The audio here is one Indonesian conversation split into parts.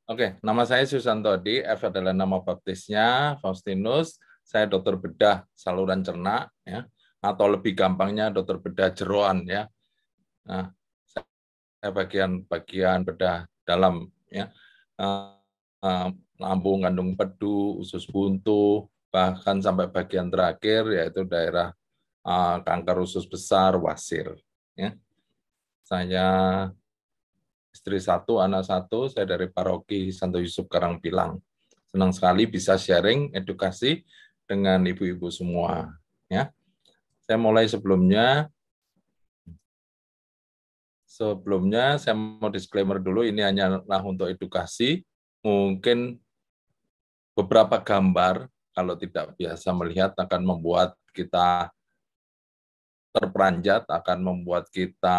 Oke, nama saya Susanto Adi, F adalah nama baptisnya, Faustinus. Saya dokter bedah saluran cerna, ya, atau lebih gampangnya dokter bedah jeroan, ya. Nah, saya bagian bedah dalam, ya, lambung, kandung empedu, usus buntu, bahkan sampai bagian terakhir yaitu daerah kanker usus besar, wasir. Ya. Saya istri satu, anak satu, saya dari Paroki Santo Yusuf Karangpilang. Senang sekali bisa sharing edukasi dengan ibu-ibu semua. Ya, saya mulai sebelumnya saya mau disclaimer dulu, ini hanyalah untuk edukasi. Mungkin beberapa gambar kalau tidak biasa melihat akan membuat kita terperanjat, akan membuat kita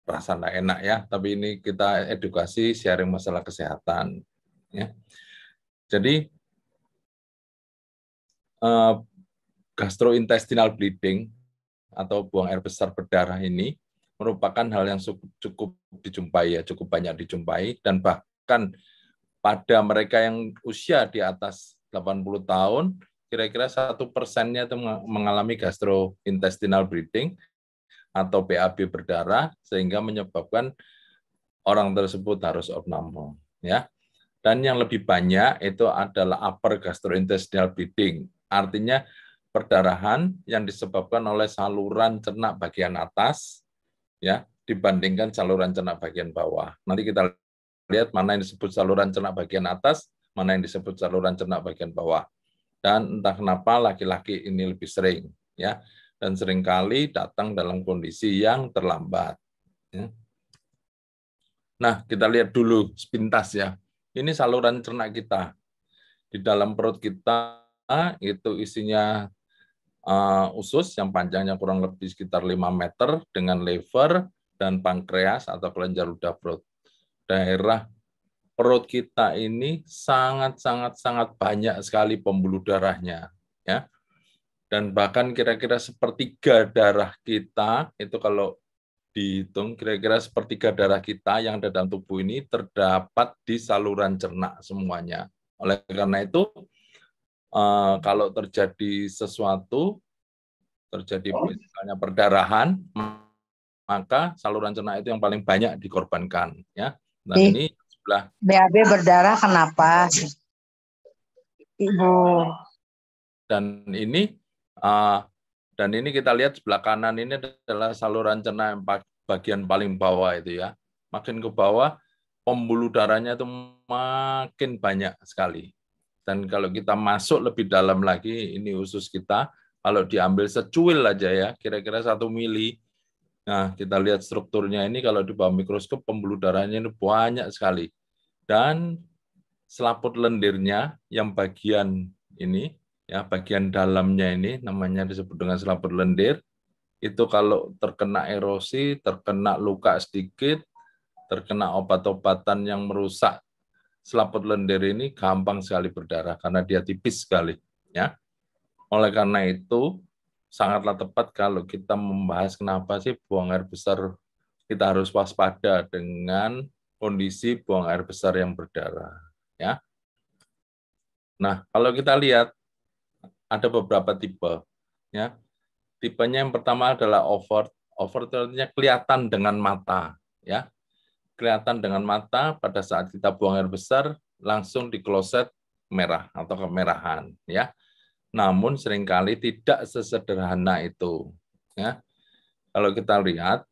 rasa tidak enak, ya. Tapi ini kita edukasi, sharing masalah kesehatan. Ya. Jadi gastrointestinal bleeding atau buang air besar berdarah ini merupakan hal yang cukup dijumpai, ya, cukup banyak dijumpai, dan bahkan pada mereka yang usia di atas 80 tahun, kira-kira 1%-nya itu mengalami gastrointestinal bleeding atau BAB berdarah, sehingga menyebabkan orang tersebut harus opname, ya. Dan yang lebih banyak itu adalah upper gastrointestinal bleeding, artinya perdarahan yang disebabkan oleh saluran cerna bagian atas, ya, dibandingkan saluran cerna bagian bawah. Nanti kita lihat mana yang disebut saluran cerna bagian atas, mana yang disebut saluran cerna bagian bawah. Dan entah kenapa laki-laki ini lebih sering, ya, dan seringkali datang dalam kondisi yang terlambat. Ya. Nah, kita lihat dulu sepintas, ya. Ini saluran cerna kita. Di dalam perut kita itu isinya usus yang panjangnya kurang lebih sekitar 5 meter dengan lever dan pankreas atau kelenjar ludah perut. Daerah perut kita ini sangat banyak sekali pembuluh darahnya, ya. Dan bahkan kira-kira sepertiga darah kita itu kalau dihitung kira-kira sepertiga darah kita yang ada dalam tubuh ini terdapat di saluran cerna semuanya. Oleh karena itu, kalau terjadi sesuatu, terjadi misalnya perdarahan, maka saluran cerna itu yang paling banyak dikorbankan. Ya. Nah, ini sebelah BAB berdarah kenapa, Ibu? Dan ini kita lihat sebelah kanan ini adalah saluran cerna yang bagian paling bawah itu, ya. Makin ke bawah pembuluh darahnya itu makin banyak sekali. Dan kalau kita masuk lebih dalam lagi, ini usus kita, kalau diambil secuil aja, ya, kira-kira 1 mili. Nah, kita lihat strukturnya ini kalau di bawah mikroskop pembuluh darahnya ini banyak sekali. Dan selaput lendirnya yang bagian ini, ya, bagian dalamnya ini namanya disebut dengan selaput lendir. Itu kalau terkena erosi, terkena luka sedikit, terkena obat-obatan yang merusak selaput lendir ini gampang sekali berdarah karena dia tipis sekali, ya. Oleh karena itu sangatlah tepat kalau kita membahas kenapa sih buang air besar, kita harus waspada dengan kondisi buang air besar yang berdarah, ya. Nah, kalau kita lihat ada beberapa tipe, ya. Tipenya yang pertama adalah overt. Overt artinya kelihatan dengan mata, ya. Kelihatan dengan mata pada saat kita buang air besar langsung di kloset merah atau kemerahan, ya. Namun seringkali tidak sesederhana itu, ya. Kalau kita lihat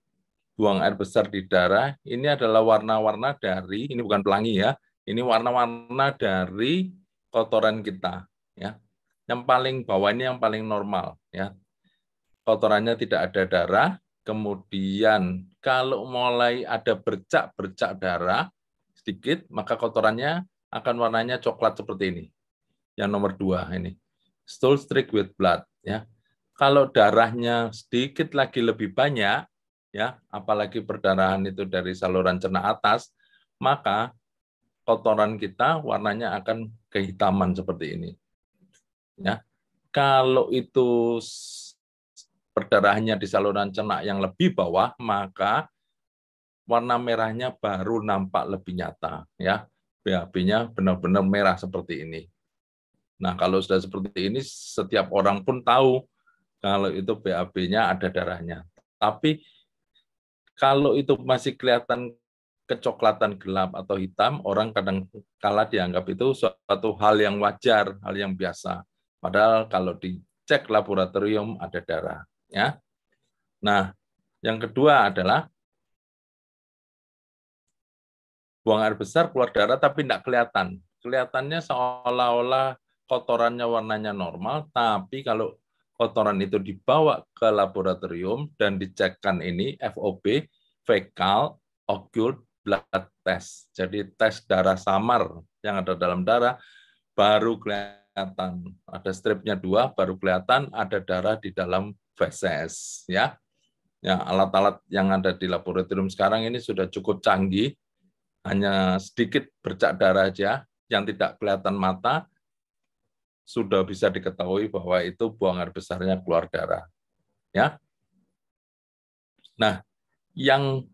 buang air besar di darah ini adalah warna-warna dari, ini bukan pelangi, ya. Ini warna-warna dari kotoran kita, ya. Yang paling bawah ini yang paling normal, ya. Kotorannya tidak ada darah, kemudian kalau mulai ada bercak-bercak darah sedikit, maka kotorannya akan warnanya coklat seperti ini. Yang nomor 2 ini, stool streaked with blood, ya. Kalau darahnya sedikit lagi lebih banyak, ya, apalagi perdarahan itu dari saluran cerna atas, maka kotoran kita warnanya akan kehitaman seperti ini, ya. Kalau itu perdarahannya di saluran cerna yang lebih bawah, maka warna merahnya baru nampak lebih nyata, ya. BAB-nya benar-benar merah seperti ini. Nah, kalau sudah seperti ini, setiap orang pun tahu kalau itu BAB-nya ada darahnya. Tapi kalau itu masih kelihatan kecoklatan gelap atau hitam, orang kadang kala dianggap itu suatu hal yang wajar, hal yang biasa. Padahal kalau dicek laboratorium ada darah. Ya. Nah, yang kedua adalah buang air besar, keluar darah, tapi tidak kelihatan. Kelihatannya seolah-olah kotorannya warnanya normal, tapi kalau kotoran itu dibawa ke laboratorium dan dicekkan ini FOB, fecal occult blood test. Jadi tes darah samar yang ada dalam darah baru kelihatan. Ada stripnya 2, baru kelihatan ada darah di dalam feses. Ya, alat-alat yang ada di laboratorium sekarang ini sudah cukup canggih. Hanya sedikit bercak darah aja yang tidak kelihatan mata, sudah bisa diketahui bahwa itu buang air besarnya keluar darah. Ya. Nah, yang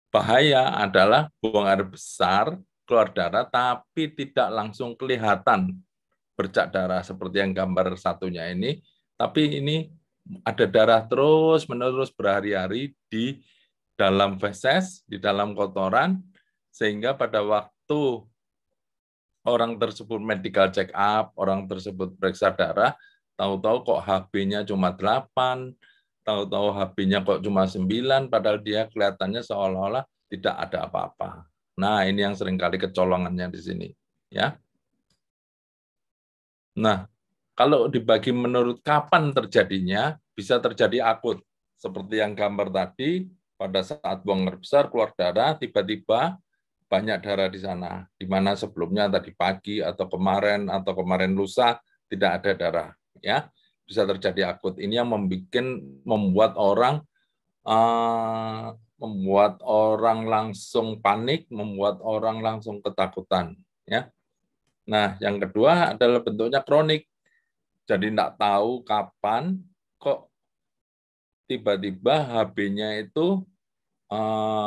bahaya adalah buang air besar, keluar darah, tapi tidak langsung kelihatan bercak darah seperti yang gambar satunya ini, tapi ini ada darah terus-menerus berhari-hari di dalam feses, di dalam kotoran, sehingga pada waktu orang tersebut medical check up, orang tersebut periksa darah, tahu-tahu kok HB-nya cuma 8, tahu-tahu HB-nya kok cuma 9, padahal dia kelihatannya seolah-olah tidak ada apa-apa. Nah, ini yang seringkali kecolongannya di sini. Ya. Nah, kalau dibagi menurut kapan terjadinya, bisa terjadi akut. Seperti yang gambar tadi, pada saat buang air besar, keluar darah, tiba-tiba banyak darah di sana, di mana sebelumnya tadi pagi atau kemarin lusa tidak ada darah, ya bisa terjadi akut. Ini yang membuat orang langsung panik, membuat orang langsung ketakutan, ya. Nah, yang kedua adalah bentuknya kronik, jadi tidak tahu kapan kok tiba-tiba HB-nya itu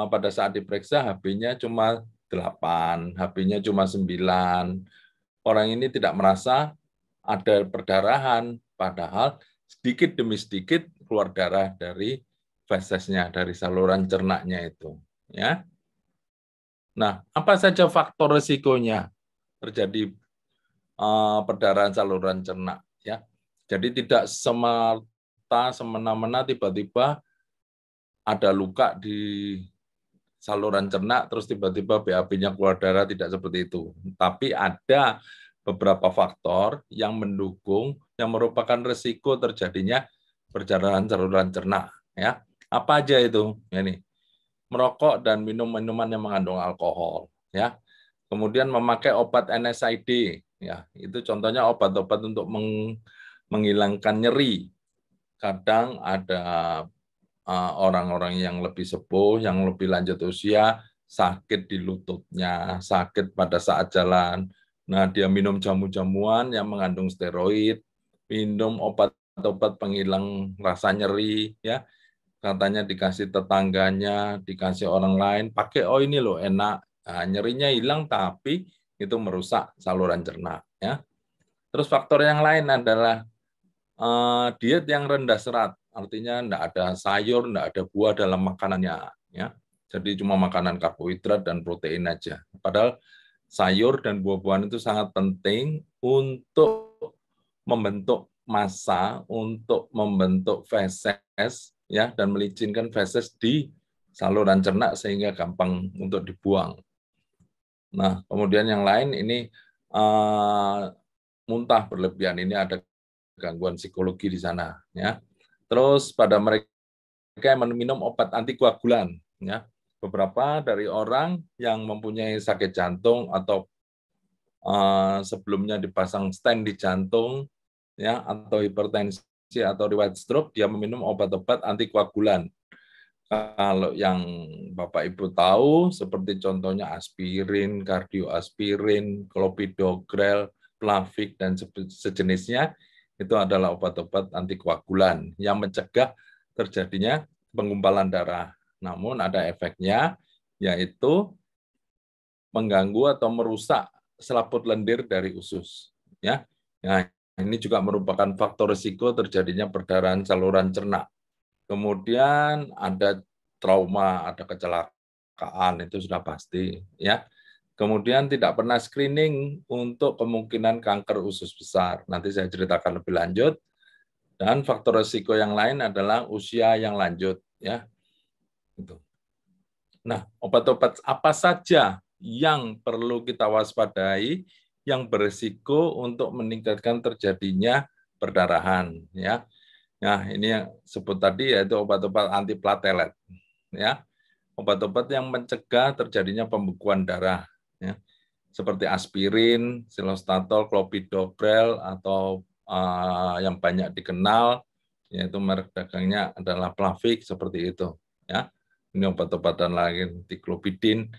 pada saat diperiksa HB-nya cuma 8, HB-nya cuma 9. Orang ini tidak merasa ada perdarahan, padahal sedikit demi sedikit keluar darah dari fesesnya, dari saluran cernaknya itu. Ya. Nah, apa saja faktor risikonya terjadi perdarahan saluran cernak? Ya, jadi tidak semena-mena tiba-tiba ada luka di saluran cernak, terus tiba-tiba BAB-nya keluar darah, tidak seperti itu. Tapi ada beberapa faktor yang mendukung, yang merupakan risiko terjadinya perdarahan saluran cernak. Ya, apa aja itu? Ini merokok dan minum minuman yang mengandung alkohol. Ya, kemudian memakai obat NSAID. Ya, itu contohnya obat-obat untuk menghilangkan nyeri. Kadang ada orang-orang yang lebih sepuh, yang lebih lanjut usia, sakit di lututnya, sakit pada saat jalan. Nah, dia minum jamu-jamuan yang mengandung steroid, minum obat-obat penghilang rasa nyeri, ya. Katanya dikasih tetangganya, dikasih orang lain, pakai, oh ini loh enak. Nah, nyerinya hilang, tapi itu merusak saluran cerna. Ya. Terus faktor yang lain adalah diet yang rendah serat. Artinya tidak ada sayur, tidak ada buah dalam makanannya. Ya. Jadi cuma makanan karbohidrat dan protein aja. Padahal sayur dan buah-buahan itu sangat penting untuk membentuk massa, untuk membentuk feses, ya, dan melicinkan feses di saluran cernak sehingga gampang untuk dibuang. Nah, kemudian yang lain ini muntah berlebihan, ini ada gangguan psikologi di sana, ya. Terus pada mereka yang minum obat antikoagulan, ya, beberapa dari orang yang mempunyai sakit jantung atau sebelumnya dipasang stent di jantung, ya, atau hipertensi atau riwayat stroke, dia meminum obat-obat antikoagulan. Kalau yang Bapak Ibu tahu, seperti contohnya aspirin, kardioaspirin, clopidogrel, Plavix, dan sejenisnya, itu adalah obat-obat antikoagulan yang mencegah terjadinya penggumpalan darah. Namun ada efeknya, yaitu mengganggu atau merusak selaput lendir dari usus. Ya, nah, ini juga merupakan faktor risiko terjadinya perdarahan saluran cerna. Kemudian ada trauma, ada kecelakaan, itu sudah pasti. Ya, kemudian tidak pernah screening untuk kemungkinan kanker usus besar. Nanti saya ceritakan lebih lanjut. Dan faktor risiko yang lain adalah usia yang lanjut. Ya, gitu. Nah, obat-obat apa saja yang perlu kita waspadai yang berisiko untuk meningkatkan terjadinya perdarahan, ya. Nah, ini yang sebut tadi yaitu obat-obat antiplatelet, ya. Obat-obat yang mencegah terjadinya pembekuan darah, ya. Seperti aspirin, silostatol, clopidogrel atau yang banyak dikenal yaitu merek dagangnya adalah Plavix seperti itu, ya. Ini obat-obatan lain, diklopidin.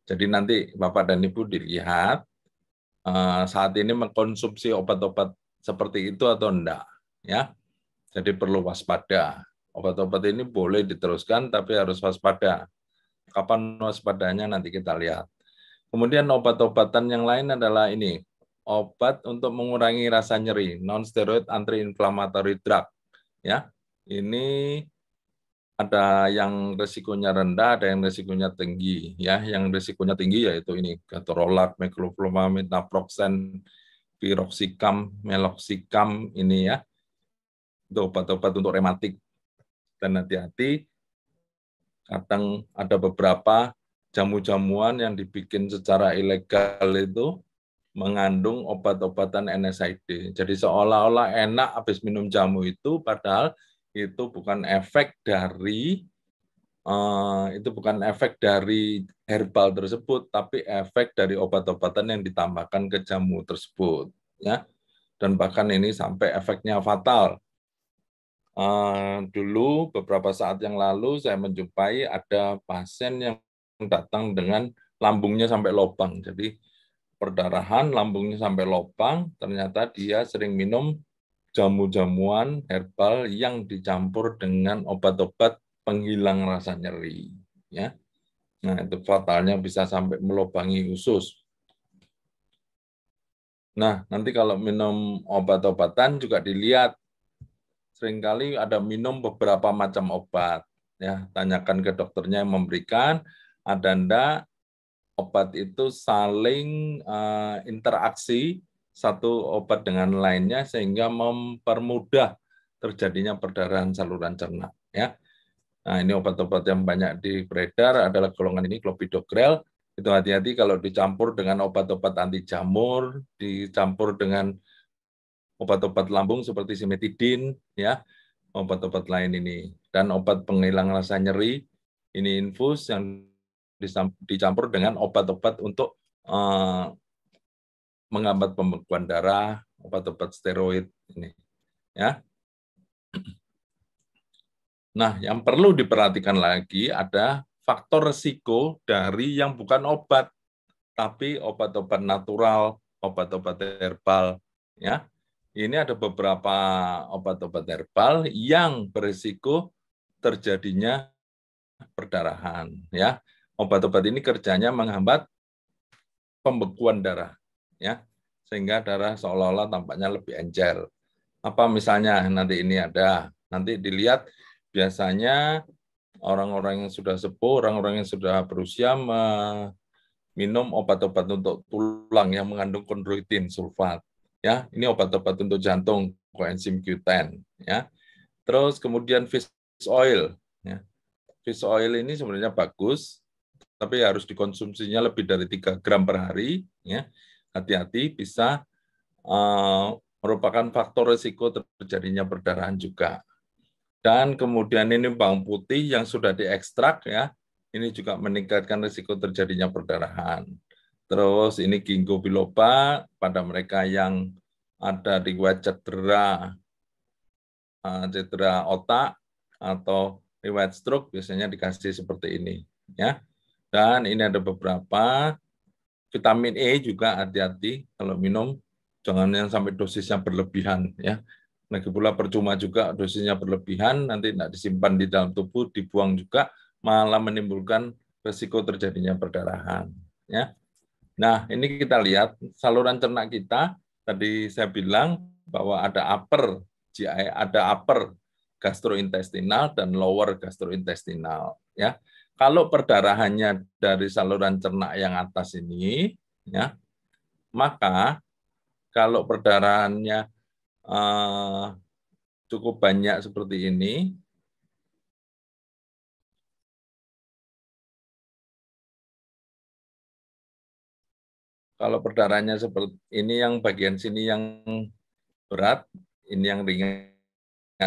Jadi nanti Bapak dan Ibu dilihat saat ini mengkonsumsi obat-obat seperti itu atau enggak, ya. Jadi perlu waspada. Obat-obat ini boleh diteruskan tapi harus waspada. Kapan waspadanya nanti kita lihat. Kemudian obat-obatan yang lain adalah ini, obat untuk mengurangi rasa nyeri, non-steroid anti-inflammatory drug, ya. Ini ada yang risikonya rendah, ada yang risikonya tinggi. Ya, yang risikonya tinggi yaitu ini ketorolac, mecloflutamide, naproxen, piroxicam, meloxicam ini ya. Itu obat-obat untuk rematik. Dan hati-hati, kadang ada beberapa jamu-jamuan yang dibikin secara ilegal itu mengandung obat-obatan NSAID. Jadi seolah-olah enak habis minum jamu itu, padahal itu bukan efek dari herbal tersebut, tapi efek dari obat-obatan yang ditambahkan ke jamu tersebut, ya. Dan bahkan ini sampai efeknya fatal. Dulu beberapa saat yang lalu saya menjumpai ada pasien yang datang dengan lambungnya sampai lubang. Jadi perdarahan, lambungnya sampai lubang, ternyata dia sering minum jamu-jamuan herbal yang dicampur dengan obat-obat penghilang rasa nyeri. Ya. Nah, itu fatalnya bisa sampai melubangi usus. Nah, nanti kalau minum obat-obatan juga dilihat. Seringkali ada minum beberapa macam obat. Ya, tanyakan ke dokternya yang memberikan, ada enggak obat itu saling interaksi satu obat dengan lainnya sehingga mempermudah terjadinya perdarahan saluran cerna. Ya, nah ini obat-obat yang banyak beredar adalah golongan ini clopidogrel. Itu hati-hati kalau dicampur dengan obat-obat anti jamur, dicampur dengan obat-obat lambung seperti simetidin, ya, obat-obat lain ini, dan obat penghilang rasa nyeri ini infus yang dicampur dengan obat-obat untuk menghambat pembekuan darah, obat-obat steroid ini, ya. Nah, yang perlu diperhatikan lagi ada faktor risiko dari yang bukan obat, tapi obat-obat natural, obat-obat herbal, ya. Ini ada beberapa obat-obat herbal yang berisiko terjadinya perdarahan, ya. Obat-obat ini kerjanya menghambat pembekuan darah, ya, sehingga darah seolah-olah tampaknya lebih encer. Apa misalnya nanti ini ada, nanti dilihat biasanya orang-orang yang sudah sepuh, orang-orang yang sudah berusia minum obat-obat untuk tulang yang mengandung kondroitin sulfat, ya. Ini obat-obat untuk jantung, coenzim Q10, ya. Terus kemudian fish oil, ya. Fish oil ini sebenarnya bagus, tapi harus dikonsumsinya lebih dari 3 gram per hari. Ya. Hati-hati, bisa merupakan faktor risiko terjadinya perdarahan juga. Dan kemudian ini bawang putih yang sudah diekstrak, ya, ini juga meningkatkan risiko terjadinya perdarahan. Terus ini ginkgo biloba pada mereka yang ada riwayat cedera otak atau riwayat stroke biasanya dikasih seperti ini, ya. Dan ini ada beberapa vitamin E juga hati-hati kalau minum, jangan yang sampai dosisnya berlebihan, ya. Lagi pula percuma juga dosisnya berlebihan, nanti tidak disimpan di dalam tubuh, dibuang juga, malah menimbulkan risiko terjadinya perdarahan, ya. Nah, ini kita lihat saluran cerna kita, tadi saya bilang bahwa ada upper GI, ada upper gastrointestinal dan lower gastrointestinal. Ya, kalau perdarahannya dari saluran cerna yang atas ini, ya, maka kalau perdarahannya cukup banyak seperti ini, kalau perdarahannya seperti ini, yang bagian sini yang berat, ini yang ringan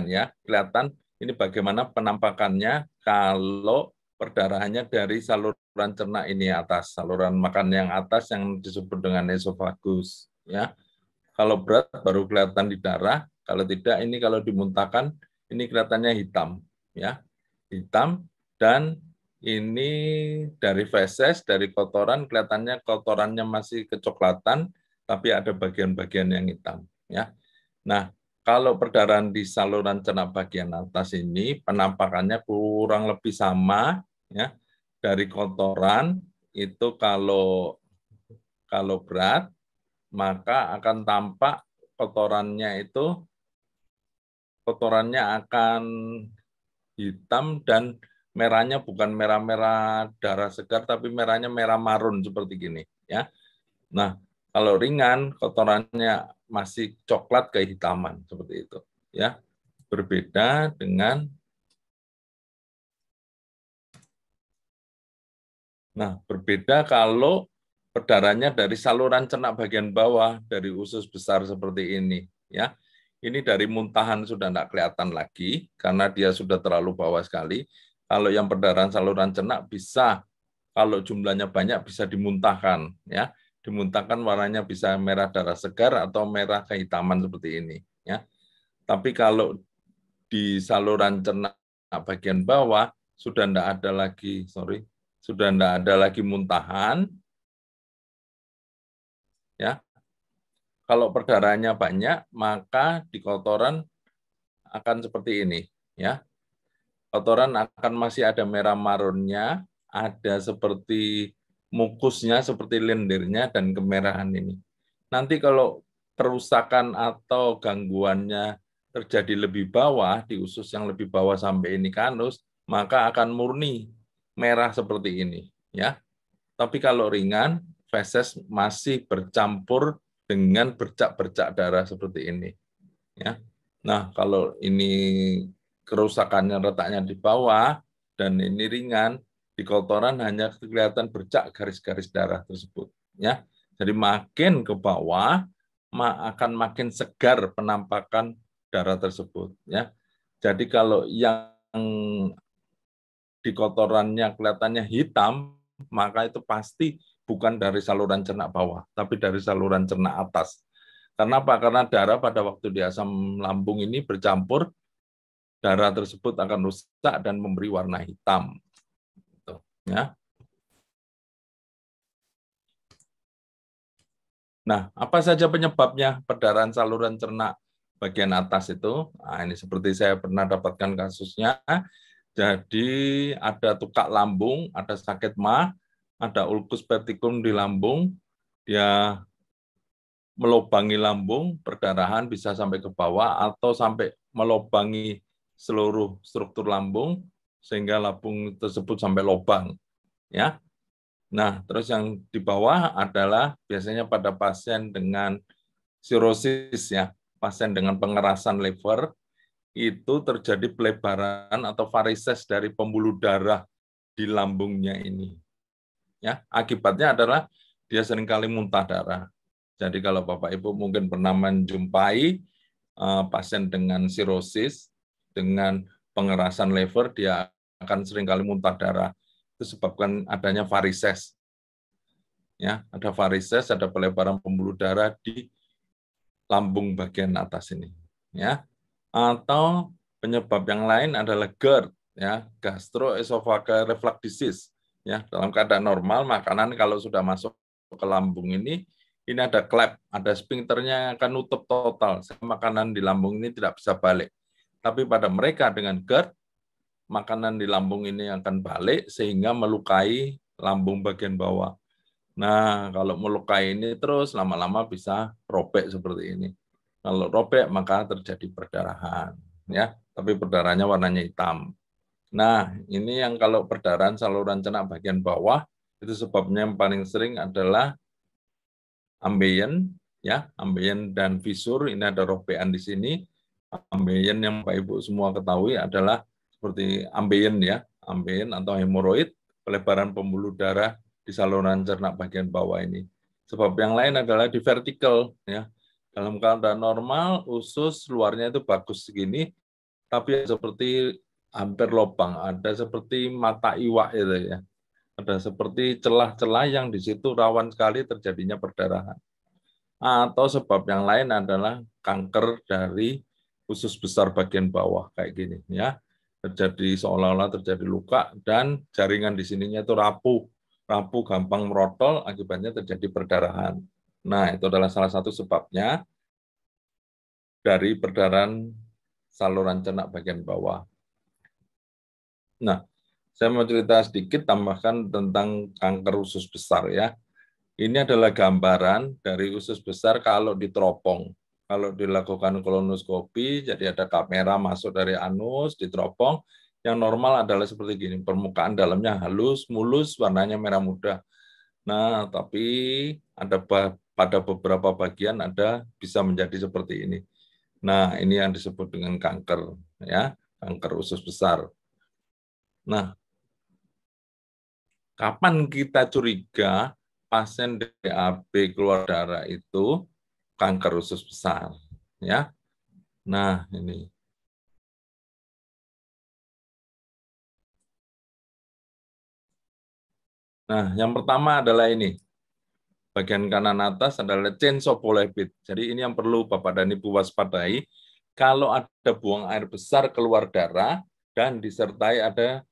ya, kelihatan ini bagaimana penampakannya kalau perdarahannya dari saluran cerna ini atas, saluran makan yang atas yang disebut dengan esofagus ya. Kalau berat baru kelihatan di darah, kalau tidak ini kalau dimuntahkan ini kelihatannya hitam ya. Hitam dan ini dari feses, dari kotoran kelihatannya kotorannya masih kecoklatan tapi ada bagian-bagian yang hitam ya. Nah, kalau perdarahan di saluran cerna bagian atas ini penampakannya kurang lebih sama ya. Dari kotoran itu kalau berat maka akan tampak kotorannya akan hitam dan merahnya bukan merah-merah darah segar tapi merahnya merah marun seperti gini ya. Nah, kalau ringan kotorannya masih coklat kehitaman seperti itu ya. Berbeda dengan berbeda kalau perdarahannya dari saluran cerna bagian bawah dari usus besar seperti ini ya. Ini dari muntahan sudah tidak kelihatan lagi karena dia sudah terlalu bawah sekali. Kalau yang perdarahan saluran cerna bisa, kalau jumlahnya banyak bisa dimuntahkan ya. Dimuntahkan warnanya bisa merah darah segar atau merah kehitaman seperti ini ya. Tapi kalau di saluran cerna bagian bawah sudah tidak ada lagi, sudah tidak ada lagi muntahan ya. Kalau perdarahannya banyak, maka di kotoran akan seperti ini ya. Kotoran akan masih ada merah marunnya, ada seperti mukusnya, seperti lendirnya dan kemerahan ini. Nanti kalau kerusakan atau gangguannya terjadi lebih bawah, di usus yang lebih bawah sampai ini kanus, maka akan murni merah seperti ini ya. Tapi kalau ringan, feses masih bercampur dengan bercak-bercak darah seperti ini. Ya. Nah, kalau ini kerusakannya letaknya di bawah dan ini ringan, di kotoran hanya kelihatan bercak garis-garis darah tersebut. Ya. Jadi makin ke bawah akan makin segar penampakan darah tersebut. Ya. Jadi kalau yang di kotorannya kelihatannya hitam, maka itu pasti bukan dari saluran cerna bawah, tapi dari saluran cerna atas. Kenapa? Karena darah pada waktu di asam lambung ini bercampur, darah tersebut akan rusak dan memberi warna hitam. Ya. Nah, apa saja penyebabnya perdarahan saluran cerna bagian atas itu? Nah, ini seperti saya pernah dapatkan kasusnya. Jadi ada tukak lambung, ada sakit mah, ada ulkus peticum di lambung, dia melubangi lambung, perdarahan bisa sampai ke bawah atau sampai melubangi seluruh struktur lambung sehingga lambung tersebut sampai lubang. Ya. Nah, terus yang di bawah adalah biasanya pada pasien dengan sirosis ya, pasien dengan pengerasan liver itu terjadi pelebaran atau varises dari pembuluh darah di lambungnya ini. Ya, akibatnya adalah dia seringkali muntah darah. Jadi kalau Bapak Ibu mungkin pernah menjumpai pasien dengan sirosis, dengan pengerasan liver, dia akan seringkali muntah darah. Itu sebabkan adanya varises. Ya, ada varises, ada pelebaran pembuluh darah di lambung bagian atas ini. Ya, atau penyebab yang lain adalah GERD, ya, gastroesophageal reflux disease. Ya, dalam keadaan normal makanan kalau sudah masuk ke lambung ini ada klep, ada sphincternya yang akan nutup total. Makanan di lambung ini tidak bisa balik. Tapi pada mereka dengan GERD, makanan di lambung ini akan balik sehingga melukai lambung bagian bawah. Nah, kalau melukai ini terus lama-lama bisa robek seperti ini. Kalau robek maka terjadi perdarahan, ya. Tapi perdarahannya warnanya hitam. Nah, ini yang kalau perdarahan saluran cerna bagian bawah itu sebabnya yang paling sering adalah ambeien, ya, ambeien dan fisur. Ini ada robekan di sini. Ambeien yang Bapak Ibu semua ketahui adalah seperti ambeien, ya, ambeien atau hemoroid, pelebaran pembuluh darah di saluran cerna bagian bawah ini. Sebab yang lain adalah di vertikal, ya. Dalam keadaan normal, usus luarnya itu bagus segini, tapi seperti hampir lubang, ada seperti mata iwak itu, ya. Ada seperti celah-celah yang di situ rawan sekali terjadinya perdarahan. Atau sebab yang lain adalah kanker dari usus besar bagian bawah kayak gini, ya. Terjadi seolah-olah terjadi luka dan jaringan di sininya itu rapuh, gampang merotol, akibatnya terjadi perdarahan. Nah, itu adalah salah satu sebabnya dari perdarahan saluran cerna bagian bawah. Nah, saya mau cerita sedikit tambahkan tentang kanker usus besar, ya. Ini adalah gambaran dari usus besar kalau diteropong. Kalau dilakukan kolonoskopi, jadi ada kamera masuk dari anus, diteropong. Yang normal adalah seperti gini, permukaan dalamnya halus, mulus, warnanya merah muda. Nah, tapi ada pada beberapa bagian ada bisa menjadi seperti ini. Nah, ini yang disebut dengan kanker, ya, kanker usus besar. Nah, kapan kita curiga pasien DAB keluar darah itu kanker usus besar, ya? Nah, ini. Nah, yang pertama adalah ini. Bagian kanan atas adalah chensopolipid. Jadi ini yang perlu Bapak dan Ibu waspadai. Kalau ada buang air besar keluar darah dan disertai ada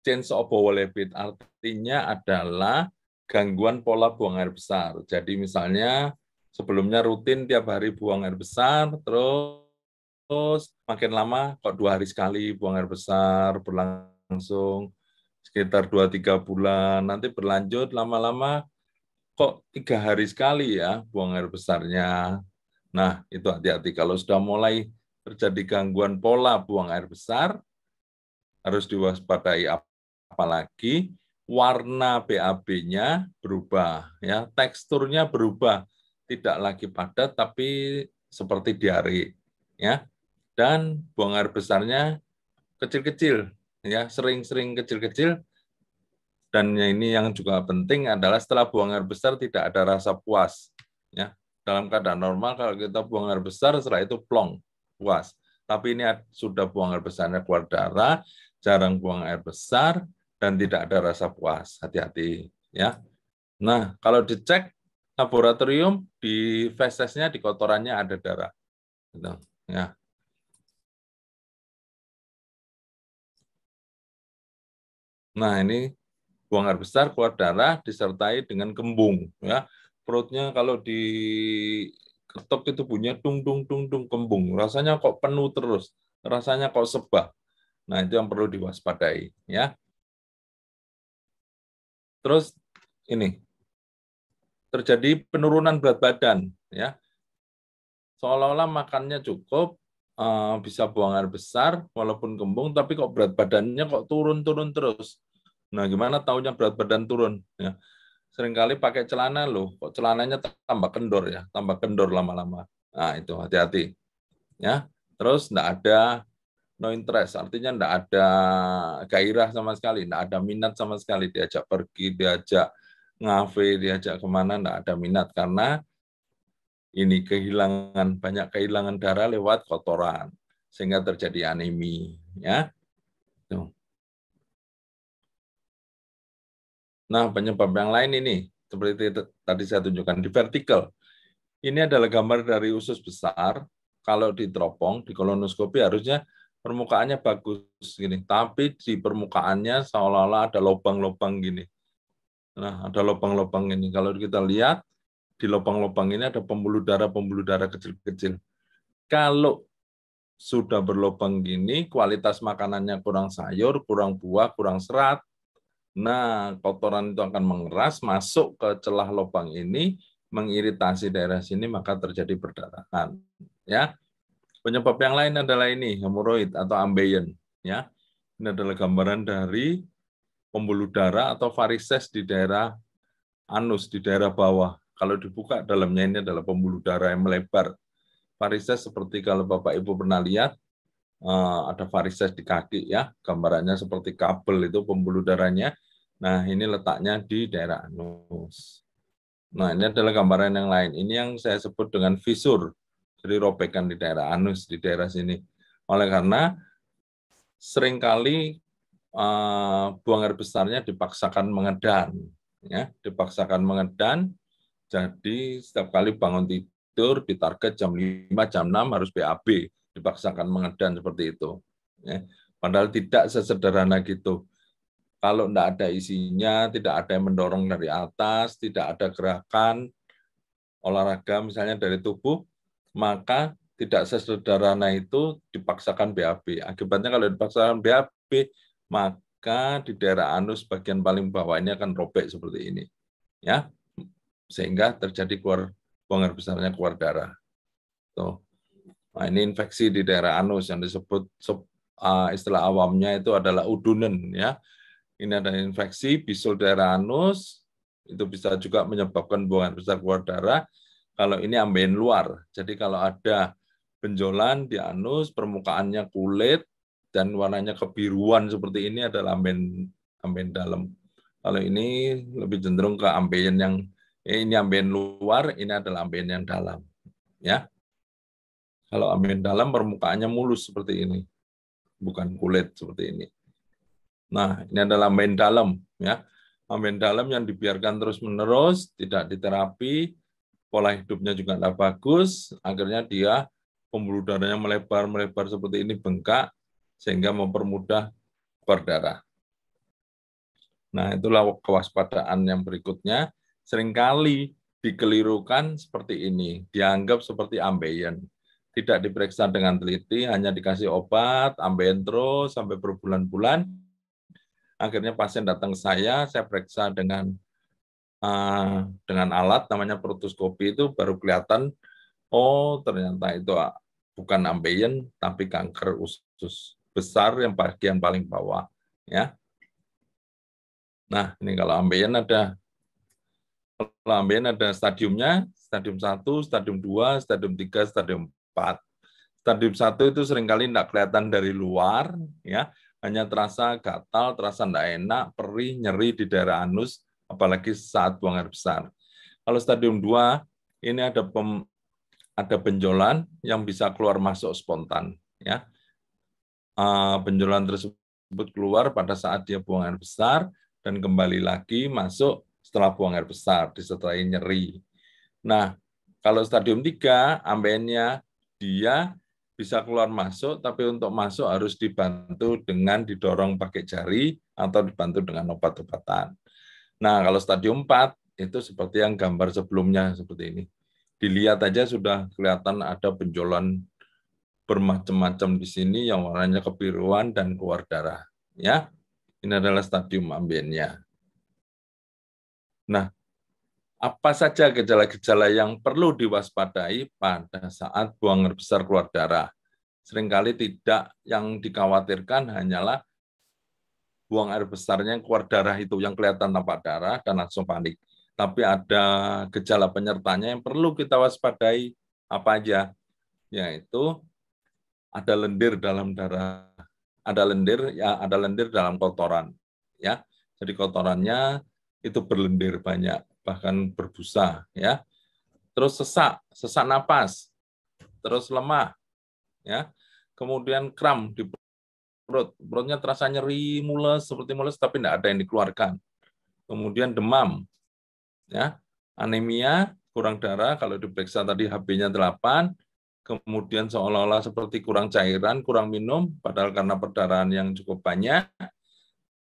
chensopolipid, artinya adalah gangguan pola buang air besar. Jadi misalnya sebelumnya rutin tiap hari buang air besar, terus makin lama kok 2 hari sekali buang air besar, berlangsung sekitar 2-3 bulan, nanti berlanjut lama-lama kok 3 hari sekali ya buang air besarnya. Nah, itu hati-hati. Kalau sudah mulai terjadi gangguan pola buang air besar, harus diwaspadai, apalagi warna BAB-nya berubah, ya, teksturnya berubah, tidak lagi padat tapi seperti diare, ya, dan buang air besarnya kecil-kecil, ya, sering-sering kecil-kecil. Dan ini yang juga penting adalah setelah buang air besar tidak ada rasa puas, ya. Dalam keadaan normal kalau kita buang air besar setelah itu plong, puas. Tapi ini sudah buang air besarnya keluar darah, jarang buang air besar dan tidak ada rasa puas. Hati-hati, ya. Nah, kalau dicek laboratorium di fesesnya, di kotorannya ada darah. Gitu, ya. Nah, ini buang air besar, keluar darah, disertai dengan kembung. Ya, perutnya kalau diketok itu bunyinya dung dung dung dung kembung. Rasanya kok penuh terus, rasanya kok sebah. Nah, itu yang perlu diwaspadai. Ya, terus ini terjadi penurunan berat badan. Ya, seolah-olah makannya cukup, bisa buang air besar, walaupun kembung, tapi kok berat badannya kok turun-turun terus. Nah, gimana taunya berat badan turun? Ya, seringkali pakai celana loh, kok celananya tambah kendor ya, tambah kendor lama-lama. Nah, itu hati-hati. Ya. Terus enggak ada no interest, artinya enggak ada gairah sama sekali, enggak ada minat sama sekali, diajak pergi, diajak ngafe, diajak kemana, enggak ada minat karena ini banyak kehilangan darah lewat kotoran sehingga terjadi anemi, ya. Tuh. Nah, penyebab yang lain ini seperti tadi saya tunjukkan di vertikal. Ini adalah gambar dari usus besar. Kalau diteropong, di kolonoskopi harusnya permukaannya bagus gini, tapi di permukaannya seolah-olah ada lubang-lubang gini. Nah, ada lubang-lubang ini. Kalau kita lihat di lubang-lubang ini ada pembuluh darah kecil-kecil. Kalau sudah berlubang gini, kualitas makanannya kurang sayur, kurang buah, kurang serat. Nah, kotoran itu akan mengeras, masuk ke celah lubang ini, mengiritasi daerah sini, maka terjadi perdarahan. Ya, penyebab yang lain adalah ini, hemoroid atau ambeien. Ya, ini adalah gambaran dari pembuluh darah atau varises di daerah anus, di daerah bawah. Kalau dibuka, dalamnya ini adalah pembuluh darah yang melebar. Varises seperti kalau Bapak Ibu pernah lihat, ada varises di kaki ya, gambarannya seperti kabel itu pembuluh darahnya. Nah, ini letaknya di daerah anus. Nah, ini adalah gambaran yang lain. Ini yang saya sebut dengan fisur. Jadi robekan di daerah anus, di daerah sini. Oleh karena seringkali buang air besarnya dipaksakan mengedan. Ya, dipaksakan mengedan, jadi setiap kali bangun tidur ditarget jam 5, jam 6 harus BAB. Dipaksakan mengedan seperti itu. Ya. Padahal tidak sesederhana gitu. Kalau tidak ada isinya, tidak ada yang mendorong dari atas, tidak ada gerakan olahraga misalnya dari tubuh, maka tidak sesederhana itu dipaksakan BAB. Akibatnya kalau dipaksakan BAB, maka di daerah anus bagian paling bawah ini akan robek seperti ini. Ya, sehingga terjadi buang air besarnya keluar darah. Tuh. Nah, ini infeksi di daerah anus yang disebut istilah awamnya itu adalah udunen ya. Ini ada infeksi bisul daerah anus, itu bisa juga menyebabkan buang air besar keluar darah. Kalau ini ambeien luar, jadi kalau ada benjolan di anus, permukaannya kulit dan warnanya kebiruan seperti ini adalah ambeien dalam. Kalau ini lebih cenderung ke ambeien yang ini ambeien luar, ini adalah ambeien yang dalam. Ya, kalau ambeien dalam permukaannya mulus seperti ini, bukan kulit seperti ini. Nah, ini adalah ambeien dalam, ya. Ambeien dalam yang dibiarkan terus-menerus, tidak diterapi, pola hidupnya juga tidak bagus, akhirnya dia pembuluh darahnya melebar seperti ini, bengkak, sehingga mempermudah keluar darah. Nah, itulah kewaspadaan yang berikutnya. Seringkali dikelirukan seperti ini, dianggap seperti ambeien. Tidak diperiksa dengan teliti, hanya dikasih obat, ambeien terus sampai berbulan-bulan. Akhirnya pasien datang ke saya periksa dengan alat namanya protoskopi, itu baru kelihatan, oh ternyata itu bukan ambeien tapi kanker usus besar yang bagian paling bawah. Ya. Nah, ini kalau ambeien ada stadiumnya, stadium 1, stadium 2, stadium 3, stadium 4. Stadium 1 itu seringkali tidak kelihatan dari luar, ya, hanya terasa gatal, terasa tidak enak, perih, nyeri di daerah anus, apalagi saat buang air besar. Kalau stadium 2, ini ada benjolan yang bisa keluar masuk spontan. Ya. Benjolan tersebut keluar pada saat dia buang air besar, dan kembali lagi masuk setelah buang air besar, disertai nyeri. Nah, kalau stadium 3, ambeiennya dia bisa keluar masuk, tapi untuk masuk harus dibantu dengan didorong pakai jari atau dibantu dengan obat-obatan. Nah, kalau stadium 4, itu seperti yang gambar sebelumnya, seperti ini. Dilihat aja sudah kelihatan ada benjolan bermacam-macam di sini yang warnanya kebiruan dan keluar darah. Ya, ini adalah stadium ambeiennya. Nah, apa saja gejala-gejala yang perlu diwaspadai pada saat buang air besar keluar darah? Seringkali tidak, yang dikhawatirkan hanyalah buang air besarnya keluar darah itu yang kelihatan tanpa darah dan langsung panik. Tapi ada gejala penyertanya yang perlu kita waspadai, apa aja? Yaitu ada lendir dalam darah, ada lendir dalam kotoran, ya. Jadi kotorannya itu berlendir banyak, bahkan berbusa, ya. Terus sesak napas, terus lemah, ya. Kemudian kram di perutnya terasa nyeri, mules, seperti mules, tapi tidak ada yang dikeluarkan. Kemudian demam, ya, anemia, kurang darah, kalau diperiksa tadi HB-nya 8, kemudian seolah-olah seperti kurang cairan, kurang minum, padahal karena perdarahan yang cukup banyak,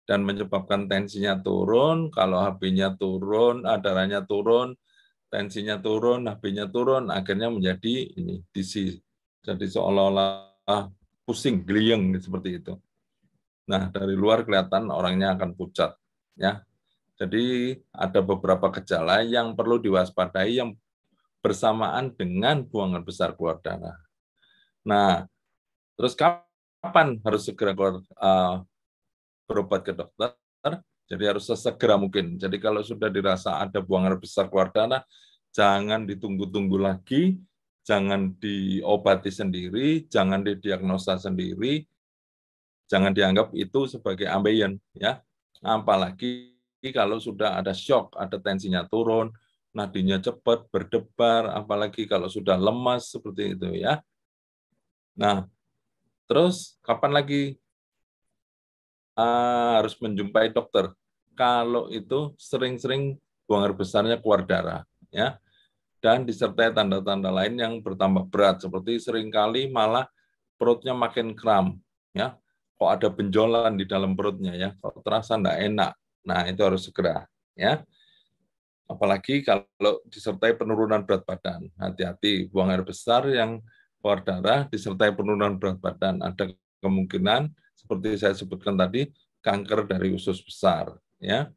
dan menyebabkan tensinya turun, kalau HB-nya turun, darahnya turun, tensinya turun, HB-nya turun, akhirnya menjadi ini DC. Jadi seolah-olah pusing, gliyeng seperti itu. Nah, dari luar kelihatan orangnya akan pucat. Ya, jadi ada beberapa gejala yang perlu diwaspadai yang bersamaan dengan buangan besar keluar darah. Nah, terus kapan harus segera berobat ke dokter? Jadi harus sesegera mungkin. Jadi kalau sudah dirasa ada buangan besar keluar darah, jangan ditunggu-tunggu lagi, jangan diobati sendiri, jangan didiagnosa sendiri, jangan dianggap itu sebagai ambeien, ya. Apalagi kalau sudah ada shock, ada tensinya turun, nadinya cepat, berdebar, apalagi kalau sudah lemas seperti itu, ya. Nah, terus kapan lagi harus menjumpai dokter? Kalau itu sering-sering buang air besarnya keluar darah, ya, dan disertai tanda-tanda lain yang bertambah berat, seperti seringkali malah perutnya makin kram, ya, kok ada benjolan di dalam perutnya, ya, kok terasa enggak enak. Nah, itu harus segera, ya. Apalagi kalau disertai penurunan berat badan. Hati-hati, buang air besar yang keluar darah disertai penurunan berat badan. Ada kemungkinan seperti saya sebutkan tadi, kanker dari usus besar, ya.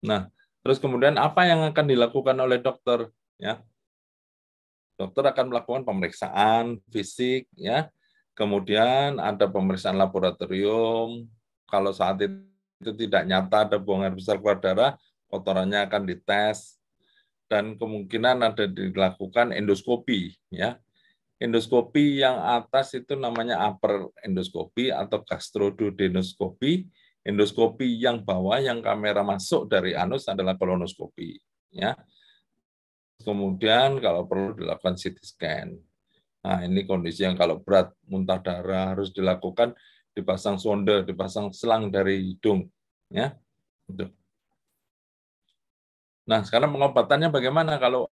Nah, terus kemudian apa yang akan dilakukan oleh dokter, ya? Dokter akan melakukan pemeriksaan fisik, ya. Kemudian ada pemeriksaan laboratorium. Kalau saat itu tidak nyata ada buang air besar keluar darah, kotorannya akan dites dan kemungkinan ada dilakukan endoskopi, ya. Endoskopi yang atas itu namanya upper endoskopi atau gastroduodenoskopi. Endoskopi yang bawah yang kamera masuk dari anus adalah kolonoskopi, ya. Kemudian kalau perlu dilakukan CT scan. Nah, ini kondisi yang kalau berat, muntah darah harus dilakukan, dipasang sonde, dipasang selang dari hidung, ya. Nah, sekarang pengobatannya bagaimana kalau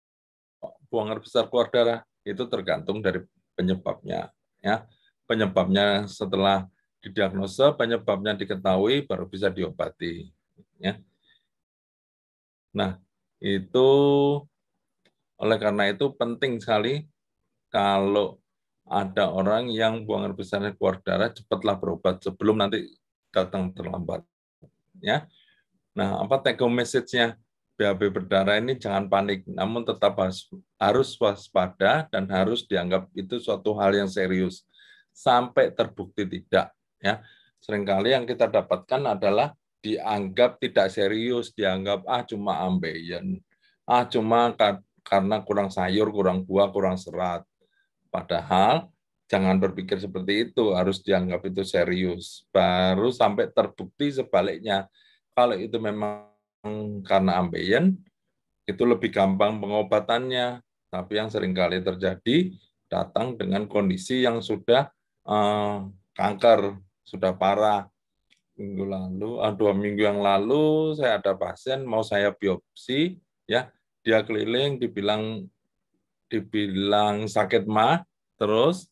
buang air besar keluar darah? Itu tergantung dari penyebabnya, ya. Penyebabnya setelah didiagnosa, penyebabnya diketahui, baru bisa diobati, ya. Nah, itu oleh karena itu penting sekali kalau ada orang yang buang air besarnya keluar darah, cepatlah berobat sebelum nanti datang terlambat, ya. Nah, apa take home message-nya? BAB berdarah ini jangan panik, namun tetap harus waspada dan harus dianggap itu suatu hal yang serius sampai terbukti tidak, ya. Seringkali yang kita dapatkan adalah dianggap tidak serius, dianggap cuma ambeien, cuma karena kurang sayur, kurang buah, kurang serat. Padahal jangan berpikir seperti itu, harus dianggap itu serius. Baru sampai terbukti sebaliknya. Kalau itu memang karena ambeien, itu lebih gampang pengobatannya. Tapi yang seringkali terjadi, datang dengan kondisi yang sudah kanker, sudah parah. Minggu lalu, 2 minggu yang lalu, saya ada pasien mau saya biopsi, ya, dia keliling, dibilang sakit mah, terus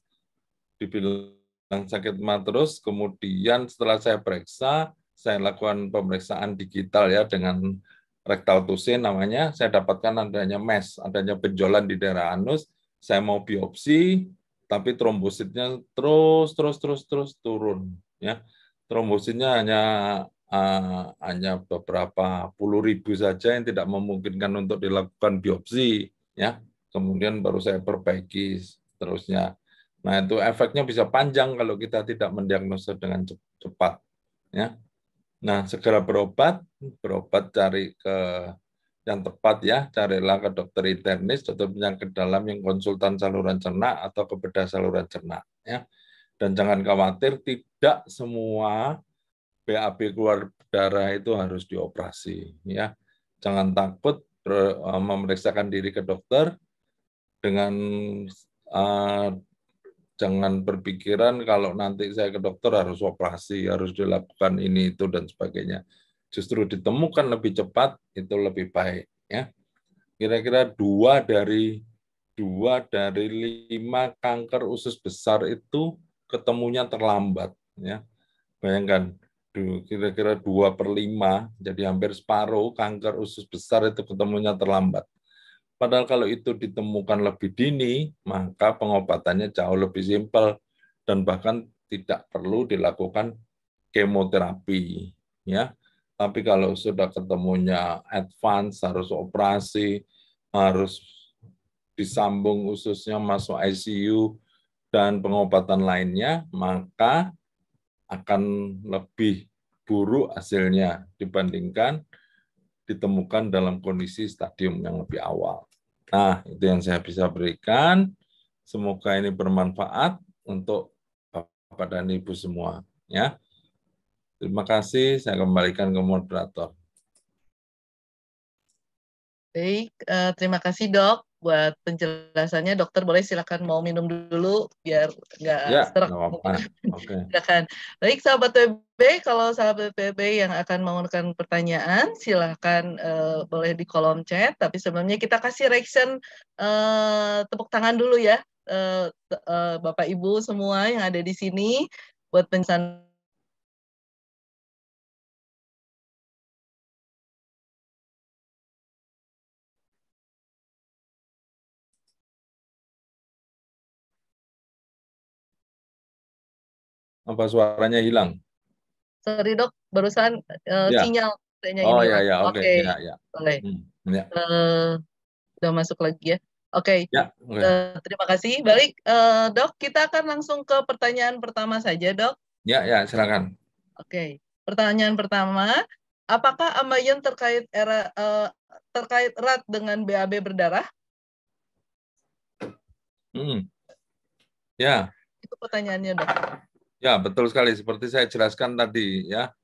dibilang sakit mah terus, kemudian setelah saya periksa, saya lakukan pemeriksaan digital ya dengan rectal tusin namanya, saya dapatkan adanya MES, adanya benjolan di daerah anus, saya mau biopsi, tapi trombositnya terus turun, ya. Trombositnya hanya beberapa puluh ribu saja yang tidak memungkinkan untuk dilakukan biopsi, ya. Kemudian baru saya perbaiki seterusnya. Nah, itu efeknya bisa panjang kalau kita tidak mendiagnosa dengan cepat, ya. Nah, segera berobat cari ke yang tepat ya, carilah ke dokter internis, dokter penyakit dalam yang konsultan saluran cerna atau ke bedah saluran cerna, ya. Dan jangan khawatir, tidak semua BAB keluar darah itu harus dioperasi, ya. Jangan takut memeriksakan diri ke dokter dengan jangan berpikiran kalau nanti saya ke dokter harus operasi, harus dilakukan ini itu dan sebagainya. Justru ditemukan lebih cepat itu lebih baik, ya. Kira-kira 2 dari 5 kanker usus besar itu ketemunya terlambat, ya. Bayangkan, kira-kira 2/5, jadi hampir separuh kanker usus besar itu ketemunya terlambat. Padahal kalau itu ditemukan lebih dini, maka pengobatannya jauh lebih simpel dan bahkan tidak perlu dilakukan kemoterapi, ya. Tapi kalau sudah ketemunya advance, harus operasi, harus disambung ususnya masuk ICU dan pengobatan lainnya, maka akan lebih buruk hasilnya dibandingkan ditemukan dalam kondisi stadium yang lebih awal. Nah, itu yang saya bisa berikan. Semoga ini bermanfaat untuk Bapak dan Ibu semua. Ya, terima kasih. Saya kembalikan ke moderator. Baik, terima kasih dok buat penjelasannya. Dokter boleh silakan mau minum dulu biar nggak Ya, serak. nggak apa-apa. Oke. Silakan. Baik sahabat PB, kalau sahabat PB yang akan menggunakan pertanyaan, silakan boleh di kolom chat. Tapi sebelumnya kita kasih reaction tepuk tangan dulu ya, Bapak Ibu semua yang ada di sini buat penjelasan. Apa suaranya hilang? Sorry dok, barusan Ya. sinyal kayaknya Oh ini ya hilang. ya, oke. Oke, Ya ya. boleh. Ya. Udah masuk lagi ya. Oke. Ya, oke. Terima kasih. Balik, dok, kita akan langsung ke pertanyaan pertama saja, dok. Ya ya, silakan. Oke. Pertanyaan pertama, apakah ambeien terkait erat dengan BAB berdarah? Ya. Itu pertanyaannya, dok. Ya, betul sekali. Seperti saya jelaskan tadi, ya.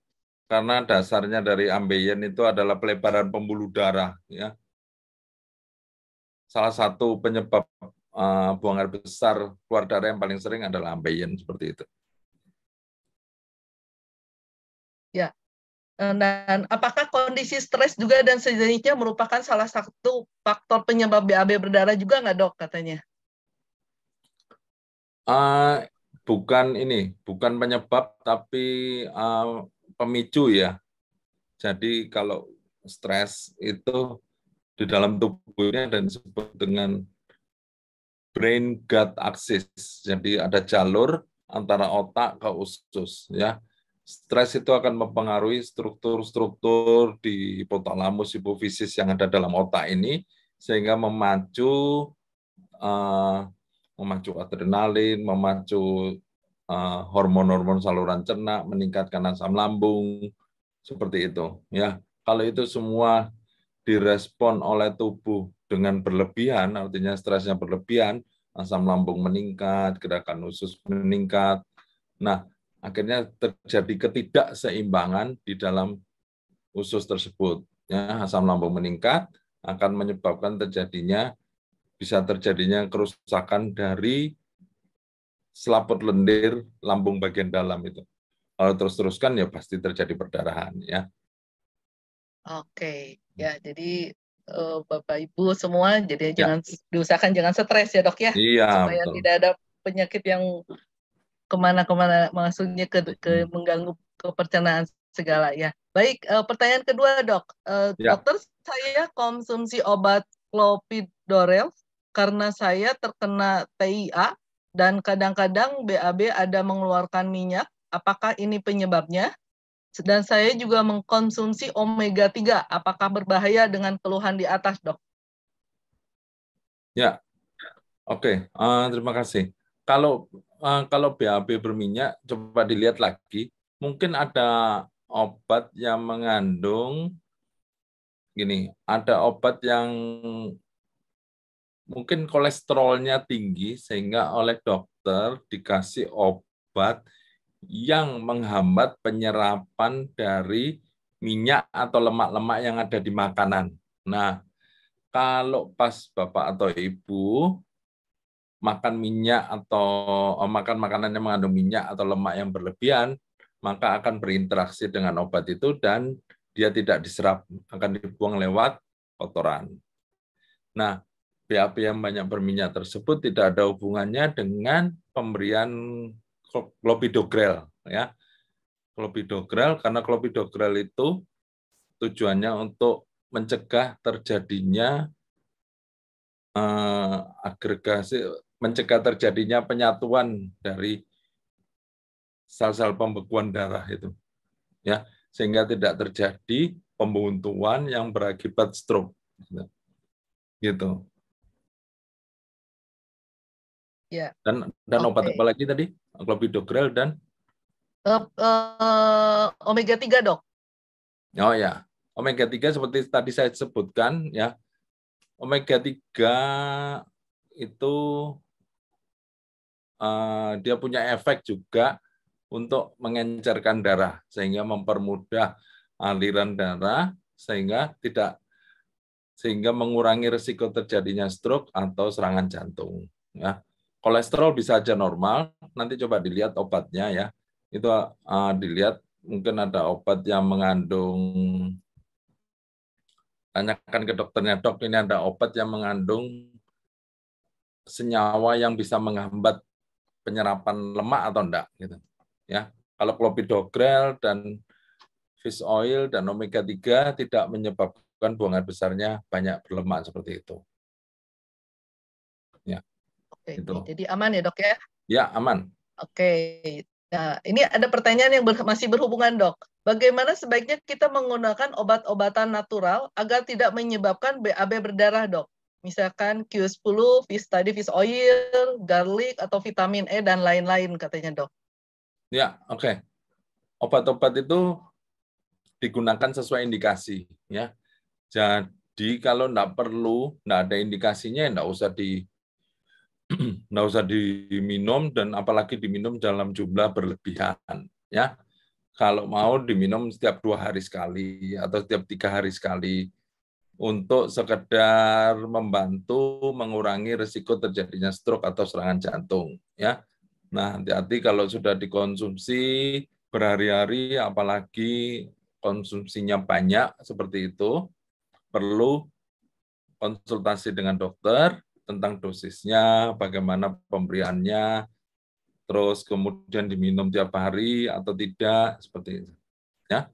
Karena dasarnya dari ambeien itu adalah pelebaran pembuluh darah, ya. Salah satu penyebab buang air besar keluar darah yang paling sering adalah ambeien, seperti itu. Ya. Dan apakah kondisi stres juga dan sejenisnya merupakan salah satu faktor penyebab BAB berdarah juga nggak, dok, katanya? Bukan penyebab, tapi pemicu ya. Jadi kalau stres itu di dalam tubuhnya dan disebut dengan brain gut axis. Jadi ada jalur antara otak ke usus, ya. Stres itu akan mempengaruhi struktur-struktur di hipotalamus, hipofisis yang ada dalam otak ini, sehingga memacu adrenalin, memacu hormon-hormon saluran cerna, meningkatkan asam lambung, seperti itu. Ya, kalau itu semua direspon oleh tubuh dengan berlebihan, artinya stresnya berlebihan, asam lambung meningkat, gerakan usus meningkat. Nah, akhirnya terjadi ketidakseimbangan di dalam usus tersebut. Ya, asam lambung meningkat akan menyebabkan bisa terjadinya kerusakan dari selaput lendir lambung bagian dalam itu. Kalau terus-teruskan ya pasti terjadi perdarahan, ya. Oke, ya jadi Bapak Ibu semua, jadi Ya. diusahakan jangan stres ya dok ya, Iya, supaya betul. tidak ada penyakit yang kemana-kemana, maksudnya mengganggu ke pencernaan segala ya. Baik, pertanyaan kedua dok, Ya. dokter, saya konsumsi obat Clopidogrel karena saya terkena TIA dan kadang-kadang BAB ada mengeluarkan minyak. Apakah ini penyebabnya? Dan saya juga mengkonsumsi omega 3. Apakah berbahaya dengan keluhan di atas, dok? Ya, oke. Terima kasih. Kalau BAB berminyak, coba dilihat lagi. Mungkin ada obat yang mengandung ada obat yang mungkin kolesterolnya tinggi sehingga oleh dokter dikasih obat yang menghambat penyerapan dari minyak atau lemak-lemak yang ada di makanan. Nah, kalau pas Bapak atau Ibu makan minyak atau makan makanan yang mengandung minyak atau lemak yang berlebihan, maka akan berinteraksi dengan obat itu dan dia tidak diserap, akan dibuang lewat kotoran. Nah, BAB yang banyak berminyak tersebut tidak ada hubungannya dengan pemberian Clopidogrel, ya. Clopidogrel, karena Clopidogrel itu tujuannya untuk mencegah terjadinya agregasi, mencegah terjadinya penyatuan dari sel-sel pembekuan darah itu, ya, sehingga tidak terjadi pembuntuan yang berakibat stroke, gitu. Ya. Dan obat apa lagi tadi? Clopidogrel dan omega 3 dok. oh ya, omega 3 seperti tadi saya sebutkan ya. Omega 3 itu dia punya efek juga untuk mengencerkan darah sehingga mempermudah aliran darah sehingga mengurangi risiko terjadinya stroke atau serangan jantung, ya. Kolesterol bisa aja normal, nanti coba dilihat obatnya ya. Itu dilihat mungkin ada obat yang mengandung, tanyakan ke dokternya, dok ini ada obat yang mengandung senyawa yang bisa menghambat penyerapan lemak atau enggak gitu. Ya. Kalau clopidogrel dan fish oil dan omega 3 tidak menyebabkan buang air besarnya banyak berlemak seperti itu. Ya. Oke, Itu. jadi aman ya dok ya? Ya, aman. Oke. Nah, ini ada pertanyaan yang masih berhubungan dok. Bagaimana sebaiknya kita menggunakan obat-obatan natural agar tidak menyebabkan BAB berdarah dok? Misalkan Q10, fish tadi fish oil, garlic, atau vitamin E, dan lain-lain katanya dok. Ya, oke. Obat-obat itu digunakan sesuai indikasi. Ya. Jadi kalau enggak perlu, enggak ada indikasinya, enggak usah diminum, dan apalagi diminum dalam jumlah berlebihan. Ya. Kalau mau diminum setiap 2 hari sekali atau setiap 3 hari sekali untuk sekedar membantu mengurangi risiko terjadinya stroke atau serangan jantung. Ya, nah hati-hati kalau sudah dikonsumsi berhari-hari, apalagi konsumsinya banyak seperti itu, perlu konsultasi dengan dokter tentang dosisnya, bagaimana pemberiannya, terus kemudian diminum tiap hari atau tidak, seperti itu. Ya.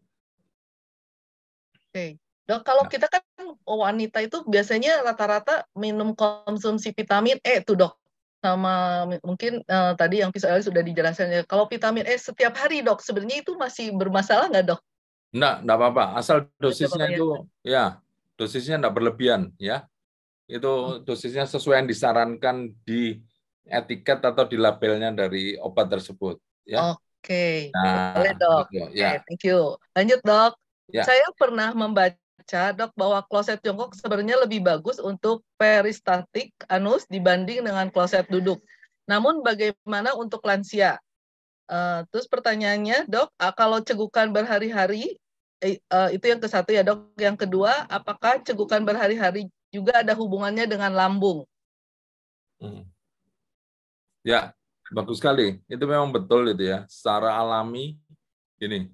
Oke. Dok, kalau kita kan wanita itu biasanya rata-rata minum konsumsi vitamin E tuh dok. Sama mungkin tadi yang visual sudah dijelaskan ya. Kalau vitamin E setiap hari dok, sebenarnya itu masih bermasalah nggak dok? Enggak apa-apa. Asal dosisnya Apa-apa ya? itu, ya, dosisnya enggak berlebihan, ya. Itu dosisnya sesuai yang disarankan di etiket atau di labelnya dari obat tersebut, ya. Oke, boleh Nah, dok. gitu, Oke, ya. thank you. Lanjut dok. Ya. Saya pernah membaca dok bahwa kloset jongkok sebenarnya lebih bagus untuk peristatik anus dibanding dengan kloset duduk. Namun bagaimana untuk lansia? Terus pertanyaannya dok, kalau cegukan berhari-hari, itu yang ke satu ya dok. Yang kedua, apakah cegukan berhari-hari juga ada hubungannya dengan lambung? Ya, bagus sekali. Itu memang betul itu ya. Secara alami, ini,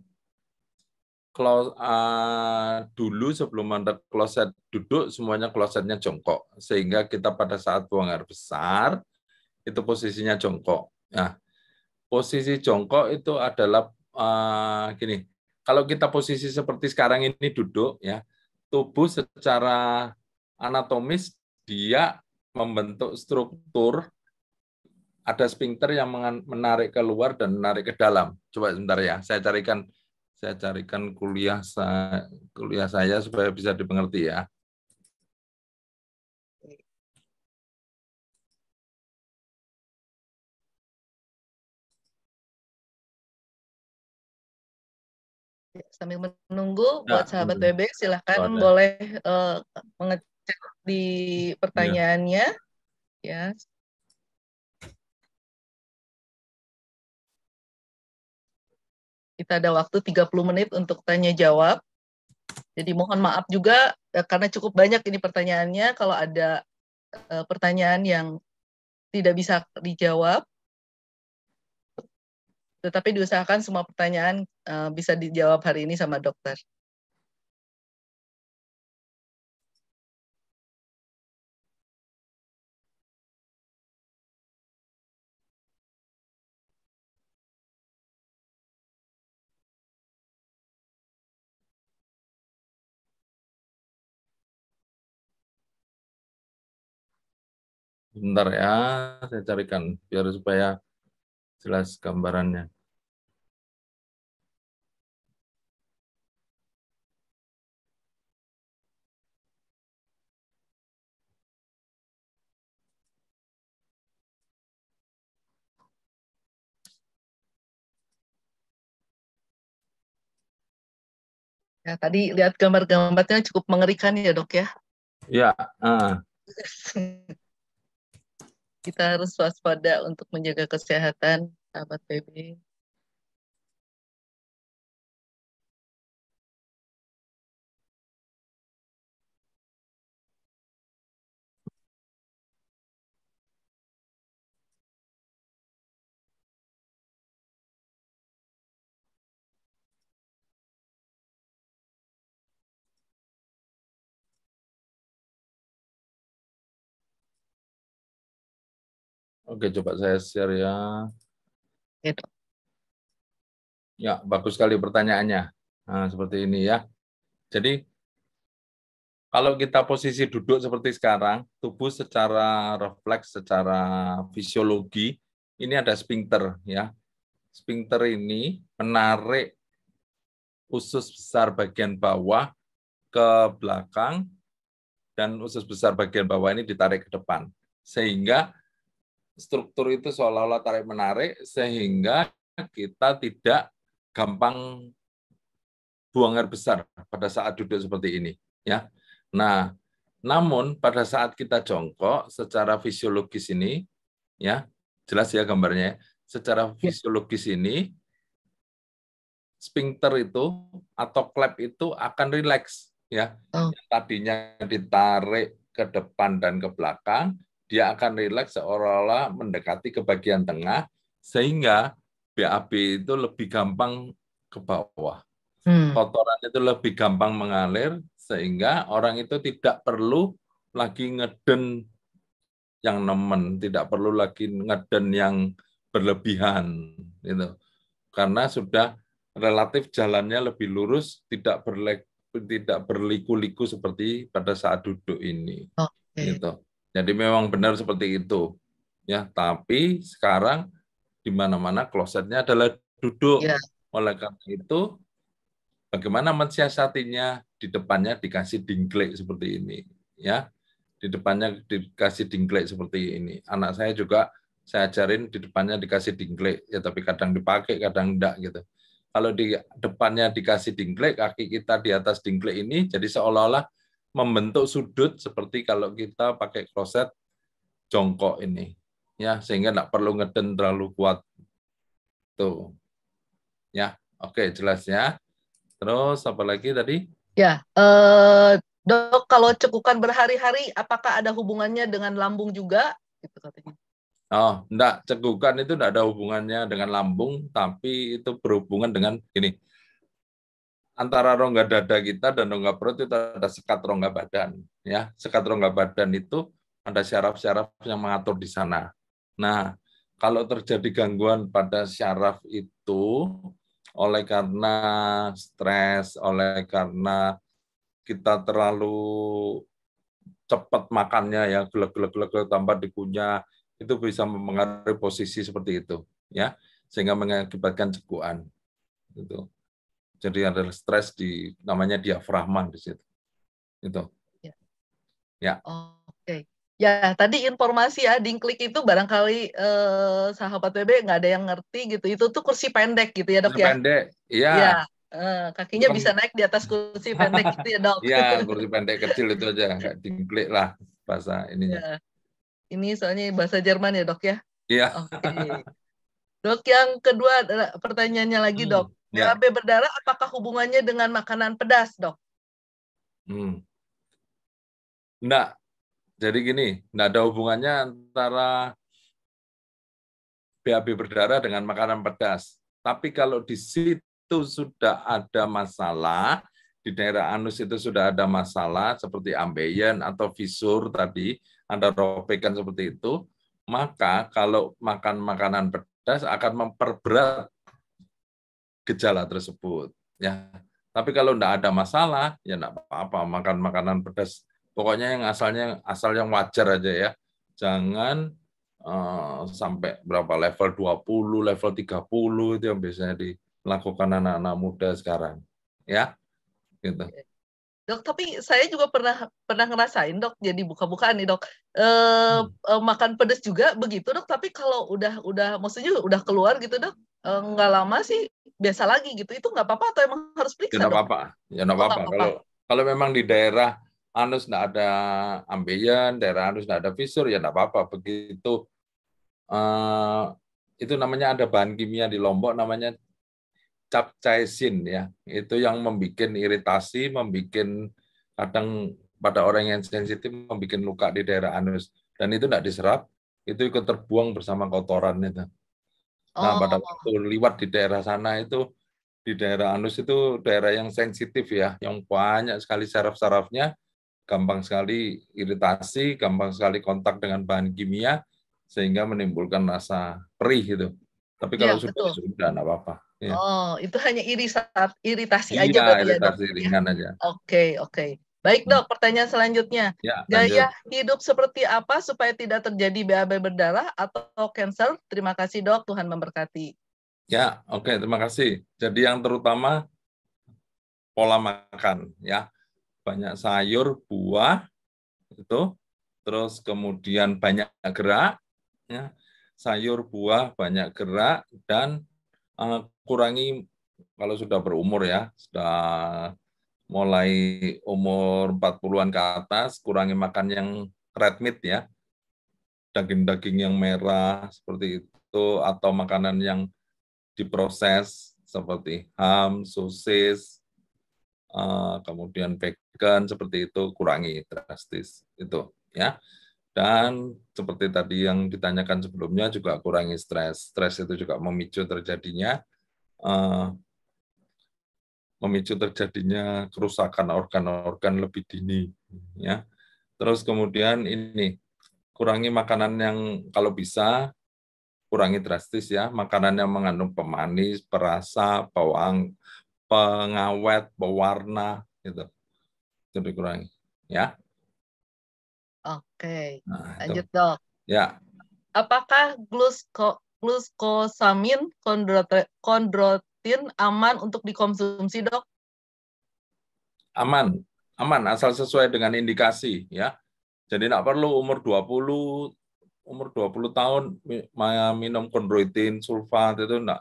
dulu sebelum ada kloset duduk, semuanya klosetnya jongkok. Sehingga kita pada saat buang air besar, itu posisinya jongkok. Nah, posisi jongkok itu adalah gini, kalau kita posisi seperti sekarang ini duduk, ya, tubuh secara anatomis dia membentuk struktur, ada sphincter yang menarik keluar dan menarik ke dalam. Coba sebentar ya, saya carikan kuliah saya supaya bisa dimengerti ya. Sambil menunggu, buat sahabat WB silahkan Ada. boleh mengecek di Ya. pertanyaannya. Ya. Kita ada waktu 30 menit untuk tanya jawab. Jadi mohon maaf juga karena cukup banyak ini pertanyaannya. Kalau ada pertanyaan yang tidak bisa dijawab, tetapi diusahakan semua pertanyaan bisa dijawab hari ini sama dokter. Bentar ya, saya carikan biar supaya jelas gambarannya. Ya, tadi lihat gambar-gambarnya cukup mengerikan ya, Dok ya. Ya, Kita harus waspada untuk menjaga kesehatan sahabat PB. oke, coba saya share ya. Ya, Dok. Ya, bagus sekali pertanyaannya. Nah, seperti ini ya. Jadi, kalau kita posisi duduk seperti sekarang, tubuh secara refleks, secara fisiologi, ini ada sphincter ya. Sphincter ini menarik usus besar bagian bawah ke belakang dan usus besar bagian bawah ini ditarik ke depan. Sehingga struktur itu seolah-olah tarik-menarik sehingga kita tidak gampang buang air besar pada saat duduk seperti ini. Ya. Nah, namun pada saat kita jongkok secara fisiologis ini, ya jelas ya gambarnya, secara fisiologis ini, sphincter itu atau klep itu akan rileks. Ya. Yang tadinya ditarik ke depan dan ke belakang, dia akan rileks seolah-olah mendekati ke bagian tengah, sehingga BAB itu lebih gampang ke bawah. Kotoran itu lebih gampang mengalir, sehingga orang itu tidak perlu lagi ngeden yang nemen, tidak perlu lagi ngeden yang berlebihan. Gitu. Karena sudah relatif jalannya lebih lurus, tidak berliku-liku seperti pada saat duduk ini. Gitu. Jadi memang benar seperti itu. Ya, tapi sekarang di mana-mana klosetnya adalah duduk. Ya. Oleh karena itu, bagaimana mensiasatinya? Di depannya dikasih dingklek seperti ini. Ya, di depannya dikasih dingklek seperti ini. Anak saya juga saya ajarin di depannya dikasih dingklek. Ya, tapi kadang dipakai, kadang enggak gitu. Kalau di depannya dikasih dingklek, kaki kita di atas dingklek ini, jadi seolah-olah membentuk sudut seperti kalau kita pakai kloset jongkok ini, ya sehingga tidak perlu ngeden terlalu kuat. Tuh, ya, oke jelas ya. Terus apa lagi tadi? Ya, Dok, kalau cekukan berhari-hari, apakah ada hubungannya dengan lambung juga? Gitu katanya. Oh, enggak, cekukan itu tidak ada hubungannya dengan lambung, tapi itu berhubungan dengan gini. Antara rongga dada kita dan rongga perut itu ada sekat rongga badan. Ya, sekat rongga badan itu ada syaraf-syaraf yang mengatur di sana. Nah, kalau terjadi gangguan pada syaraf itu oleh karena stres, oleh karena kita terlalu cepat makannya ya, gelek-gelek tambah dikunyah, itu bisa mempengaruhi posisi seperti itu, ya, sehingga mengakibatkan cekuan. Gitu. Jadi ada stres di namanya diafragma di situ. Itu. Ya. Oke. Ya, tadi informasi ya, dingklik itu barangkali sahabat PB nggak ada yang ngerti gitu. Itu tuh kursi pendek gitu ya, Dok ya? Pendek, iya. Ya, kakinya bisa naik di atas kursi pendek gitu ya, Dok? Iya, kursi pendek kecil itu aja, nggak dingklik lah bahasa ininya. Ya. Ini soalnya bahasa Jerman ya, Dok ya? Iya. Oke. Dok, yang kedua pertanyaannya lagi, Dok. BAB berdarah apakah hubungannya dengan makanan pedas, Dok? Enggak. Jadi gini, enggak ada hubungannya antara BAB berdarah dengan makanan pedas. Tapi kalau di situ sudah ada masalah, di daerah anus itu sudah ada masalah, seperti ambeien atau fisur tadi, ada robekan seperti itu, maka kalau makan makanan pedas akan memperberat gejala tersebut. Ya, tapi kalau tidak ada masalah, ya tidak apa-apa makan makanan pedas. Pokoknya yang asal yang wajar aja ya. Jangan sampai berapa level 20, level 30 itu yang biasanya dilakukan anak-anak muda sekarang. Ya, gitu. Dok, tapi saya juga pernah ngerasain, Dok, jadi buka-bukaan nih, Dok. Makan pedas juga begitu, Dok, tapi kalau udah maksudnya udah keluar gitu, Dok, nggak lama sih biasa lagi gitu. Itu nggak apa-apa atau emang harus Ya periksa nggak dok? apa-apa, ya nggak Oh nggak apa-apa. apa-apa. Kalau memang di daerah anus nggak ada ambeien, daerah anus nggak ada fisur, ya nggak apa-apa. Begitu itu namanya ada bahan kimia di Lombok namanya capsaicin ya. Itu yang membuat iritasi, membuat kadang pada orang yang sensitif membuat luka di daerah anus dan itu tidak diserap, itu ikut terbuang bersama kotoran itu. Nah, pada Oh waktu liwat di daerah sana itu di daerah anus itu daerah yang sensitif ya, yang banyak sekali saraf-sarafnya, gampang sekali iritasi, gampang sekali kontak dengan bahan kimia, sehingga menimbulkan rasa perih itu. Tapi kalau iya sudah, betul. sudah, enggak apa-apa. Ya. Oh itu hanya iritasi aja Iya, berarti ya dok iritasi ya. ringan aja. Oke. Baik dok, pertanyaan selanjutnya. Ya, Gaya lanjut. hidup seperti apa supaya tidak terjadi BAB berdarah atau cancer? Terima kasih dok, Tuhan memberkati. Ya, oke, terima kasih. Jadi yang terutama pola makan ya. Banyak sayur, buah itu, terus kemudian banyak gerak ya. Sayur, buah, banyak gerak dan kurangi kalau sudah berumur ya, sudah mulai umur 40-an ke atas, kurangi makan yang red meat ya, daging-daging yang merah seperti itu, atau makanan yang diproses seperti ham, sosis, kemudian vegan seperti itu kurangi drastis itu ya. Dan seperti tadi yang ditanyakan sebelumnya juga kurangi stres. Stres itu juga memicu terjadinya kerusakan organ-organ lebih dini ya. Terus kemudian ini kurangi makanan yang kalau bisa kurangi drastis ya, makanan yang mengandung pemanis, perasa, bawang, pengawet, pewarna gitu. Itu dikurangi ya. Oke, Nah, itu. lanjut dok. Ya, Apakah glukosamin kondrotin aman untuk dikonsumsi dok? aman. Aman asal sesuai dengan indikasi ya. Jadi tidak perlu umur 20 tahun minum kondroitin, sulfat itu enggak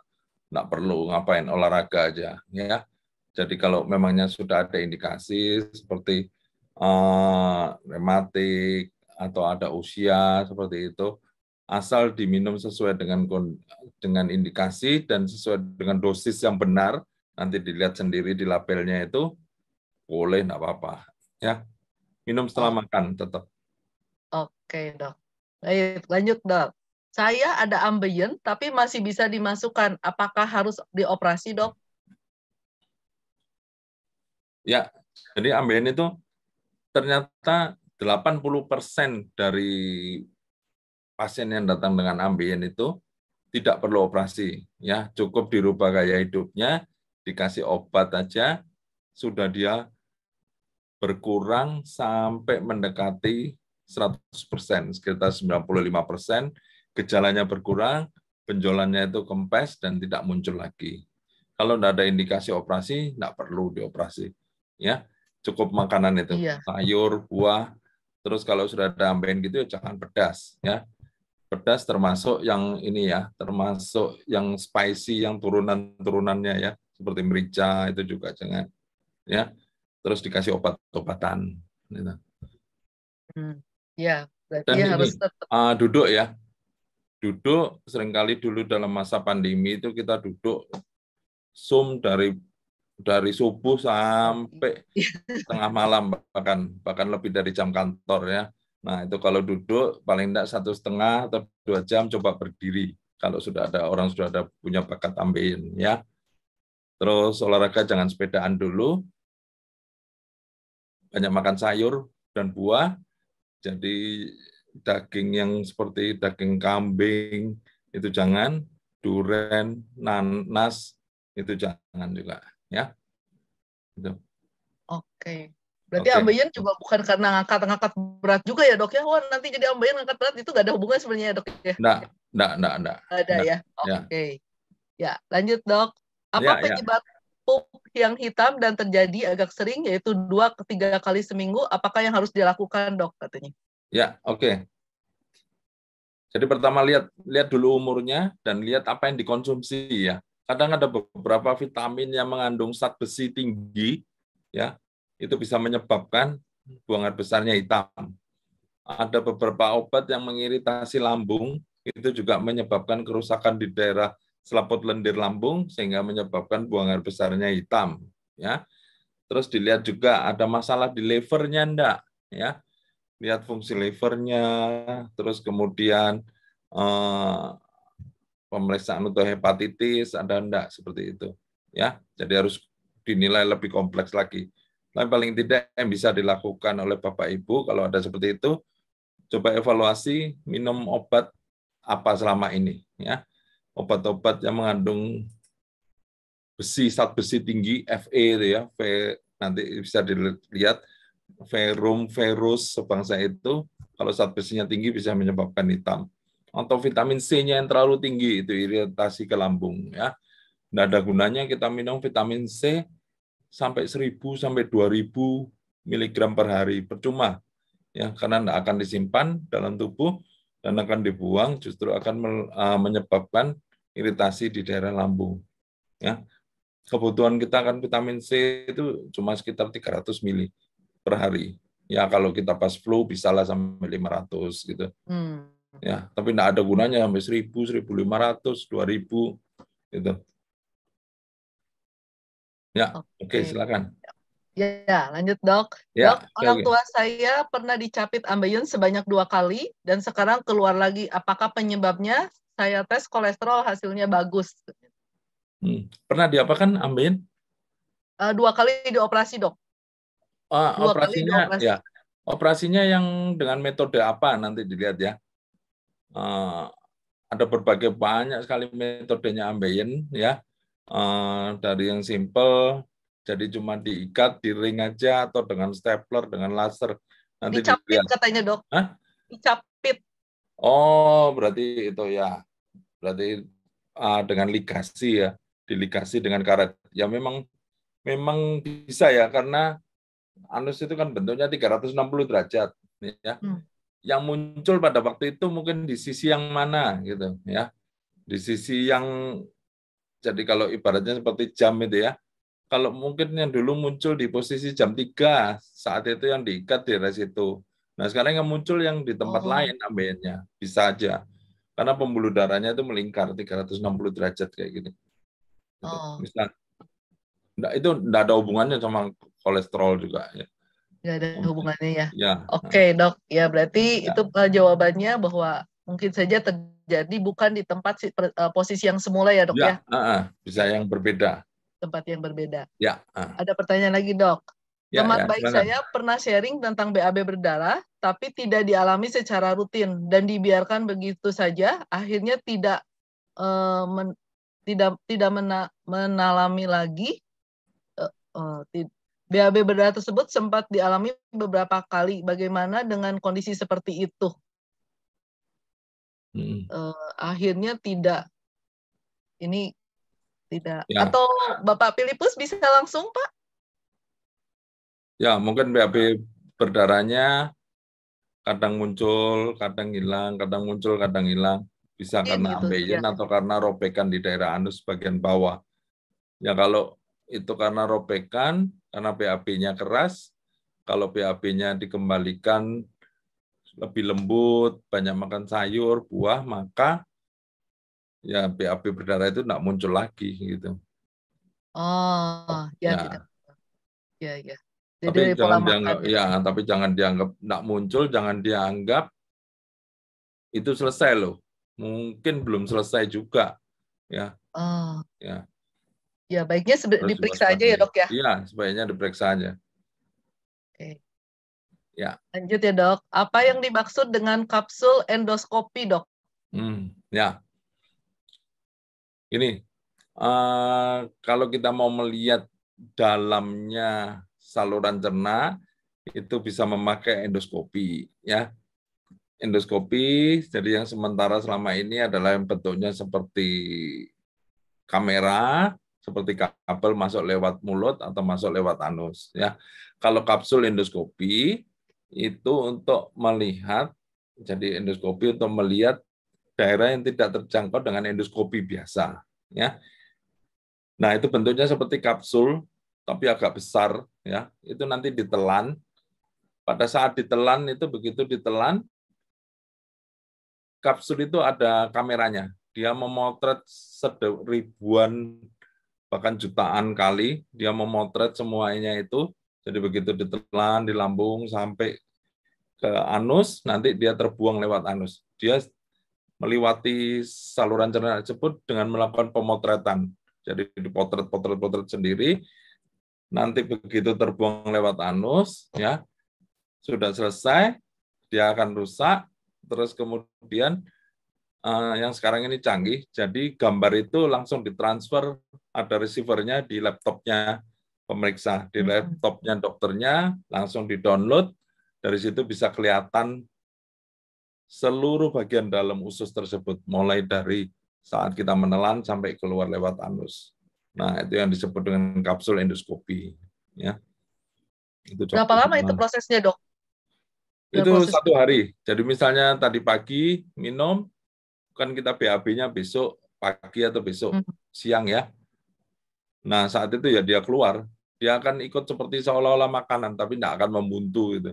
perlu, ngapain, olahraga aja ya. Jadi kalau memangnya sudah ada indikasi seperti rematik atau ada usia seperti itu, asal diminum sesuai dengan indikasi dan sesuai dengan dosis yang benar, nanti dilihat sendiri di labelnya itu, boleh, enggak apa-apa. Ya, minum setelah Oh, makan tetap. oke dok. Lanjut dok. Saya ada ambeien tapi masih bisa dimasukkan. Apakah harus dioperasi dok? Ya, jadi ambeien itu ternyata 80% dari pasien yang datang dengan ambeien itu tidak perlu operasi, ya cukup dirubah gaya hidupnya, dikasih obat aja, sudah dia berkurang sampai mendekati 100%, sekitar 95%, gejalanya berkurang, benjolannya itu kempes dan tidak muncul lagi. Kalau tidak ada indikasi operasi, tidak perlu dioperasi, ya cukup makanan itu, Iya. sayur, buah, terus kalau sudah ada ambeien gitu ya jangan pedas, ya. Pedas termasuk yang ini ya, termasuk yang spicy, yang turunan-turunannya ya, seperti merica itu juga jangan ya. Terus dikasih obat-obatan. Gitu. Ya, berarti Dan harus ini tetap. duduk ya, duduk seringkali dulu dalam masa pandemi itu kita duduk Zoom dari subuh sampai tengah malam bahkan lebih dari jam kantor ya. Nah, itu kalau duduk paling tidak 1,5 atau 2 jam coba berdiri. Kalau sudah ada orang sudah ada punya bakat ambeien ya. Terus olahraga jangan sepedaan dulu. Banyak makan sayur dan buah. Jadi daging yang seperti daging kambing itu jangan, duren, nanas itu jangan juga ya. Itu. Oke. Berarti Oke. ambeien juga bukan karena ngangkat-ngangkat berat juga ya dok ya? Wah nanti jadi ambeien ngangkat berat itu nggak ada hubungan sebenarnya ya dok ya? Enggak. Nggak ada ya? Ya. Oke. Ya lanjut dok. Apa Ya. penyebab pup yang hitam dan terjadi agak sering yaitu 2 ke 3 kali seminggu? Apakah yang harus dilakukan dok katanya? Ya, oke. Jadi pertama lihat dulu umurnya dan lihat apa yang dikonsumsi ya. Kadang ada beberapa vitamin yang mengandung zat besi tinggi ya, itu bisa menyebabkan buang air besarnya hitam. Ada beberapa obat yang mengiritasi lambung, itu juga menyebabkan kerusakan di daerah selaput lendir lambung sehingga menyebabkan buang air besarnya hitam ya. Terus dilihat juga ada masalah di livernya enggak ya. Lihat fungsi livernya, terus kemudian pemeriksaan untuk hepatitis ada enggak seperti itu ya. Jadi harus dinilai lebih kompleks lagi. Tapi paling tidak yang bisa dilakukan oleh Bapak Ibu kalau ada seperti itu, coba evaluasi minum obat apa selama ini ya. Obat-obat yang mengandung besi, zat besi tinggi, Fe itu ya, nanti bisa dilihat ferrum, ferrous sebangsa itu, kalau zat besinya tinggi bisa menyebabkan hitam. Atau vitamin C-nya yang terlalu tinggi itu iritasi ke lambung ya. Nggak ada gunanya kita minum vitamin C sampai 1.000 sampai 2.000 miligram per hari, percuma ya, karena tidak akan disimpan dalam tubuh dan akan dibuang, justru akan menyebabkan iritasi di daerah lambung ya. Kebutuhan kita kan vitamin C itu cuma sekitar 300 mili per hari ya, kalau kita pas flu bisalah sampai 500 gitu ya, tapi tidak ada gunanya sampai 1.000, 1.500, 2.000 gitu ya. Oke, silakan. Ya, lanjut dok. Ya, dok, orang tua saya pernah dicapit ambeien sebanyak 2 kali dan sekarang keluar lagi. Apakah penyebabnya? Saya tes kolesterol hasilnya bagus. Pernah diapakan ambeien? 2 kali dioperasi dok. 2 kali dioperasi. Ya, operasinya yang dengan metode apa nanti dilihat ya. Ada berbagai banyak sekali metodenya ambeien ya. Dari yang simple, jadi cuma diikat di ring aja atau dengan stapler, dengan laser. Nanti dicapit dilihat. Katanya dok. Hah? Dicapit. Oh, berarti itu ya. Berarti dengan ligasi ya, diligasi dengan karet. Ya memang bisa ya, karena anus itu kan bentuknya 360 derajat ya. Yang muncul pada waktu itu mungkin di sisi yang mana gitu ya. Di sisi yang, jadi kalau ibaratnya seperti jam itu ya, kalau mungkin yang dulu muncul di posisi jam 3, saat itu yang diikat di daerah situ. Nah, sekarang yang muncul yang di tempat lain ambeiennya, bisa aja. Karena pembuluh darahnya itu melingkar 360 derajat kayak gini. Gitu. Misal, itu enggak ada hubungannya sama kolesterol juga ya. Nggak ada hubungannya ya. Ya. Oke, dok. Ya berarti itu jawabannya bahwa mungkin saja terjadi bukan di tempat posisi yang semula ya dok ya. Bisa yang berbeda. Tempat yang berbeda. Ya. Ada pertanyaan lagi dok. Teman baik saya pernah sharing tentang BAB berdarah, tapi tidak dialami secara rutin dan dibiarkan begitu saja. Akhirnya tidak mengalami lagi. BAB berdarah tersebut sempat dialami beberapa kali. Bagaimana dengan kondisi seperti itu? Akhirnya tidak. Ini tidak. Ya. Atau Bapak Filipus bisa langsung, Pak? Ya, mungkin BAB berdarahnya kadang muncul, kadang hilang, kadang muncul, kadang hilang. Bisa karena ambeien atau karena robekan di daerah anus bagian bawah. Ya, kalau itu karena robekan, karena BAB-nya keras, kalau BAB-nya dikembalikan lebih lembut, banyak makan sayur, buah, maka ya BAB berdarah itu tidak muncul lagi gitu. Ya. Jadi jangan dianggap tapi jangan dianggap tidak muncul, jangan dianggap itu selesai loh. Mungkin belum selesai juga ya. Ya, baiknya diperiksa aja ya, Dok ya. Iya, sebaiknya diperiksa aja. Oke. Ya. Lanjut ya, Dok. Apa yang dimaksud dengan kapsul endoskopi, Dok? Ya. Ini kalau kita mau melihat dalamnya saluran cerna itu bisa memakai endoskopi ya. Endoskopi jadi yang sementara selama ini adalah yang bentuknya seperti kamera, seperti kabel masuk lewat mulut atau masuk lewat anus ya. Kalau kapsul endoskopi itu untuk melihat, jadi endoskopi untuk melihat daerah yang tidak terjangkau dengan endoskopi biasa, ya. Nah, itu bentuknya seperti kapsul tapi agak besar, ya. Itu nanti ditelan. Pada saat ditelan itu, begitu ditelan, kapsul itu ada kameranya. Dia memotret ribuan bahkan jutaan kali, dia memotret semuanya itu. Jadi begitu ditelan di lambung sampai ke anus, nanti dia terbuang lewat anus. Dia melewati saluran cerna tersebut dengan melakukan pemotretan. Jadi dipotret sendiri, nanti begitu terbuang lewat anus, ya sudah selesai, dia akan rusak, terus kemudian yang sekarang ini canggih, jadi gambar itu langsung ditransfer, ada receiver-nya di laptopnya pemeriksa, di laptopnya dokternya, langsung di-download, dari situ bisa kelihatan seluruh bagian dalam usus tersebut, mulai dari saat kita menelan sampai keluar lewat anus. Nah, itu yang disebut dengan kapsul endoskopi. Ya. Itu berapa lama itu prosesnya, Dok? Itu 1 hari. Jadi misalnya tadi pagi minum, kan kita BAB-nya besok pagi atau besok siang ya. Nah, saat itu ya dia keluar. Dia akan ikut seperti seolah-olah makanan, tapi tidak akan membuntu. Gitu.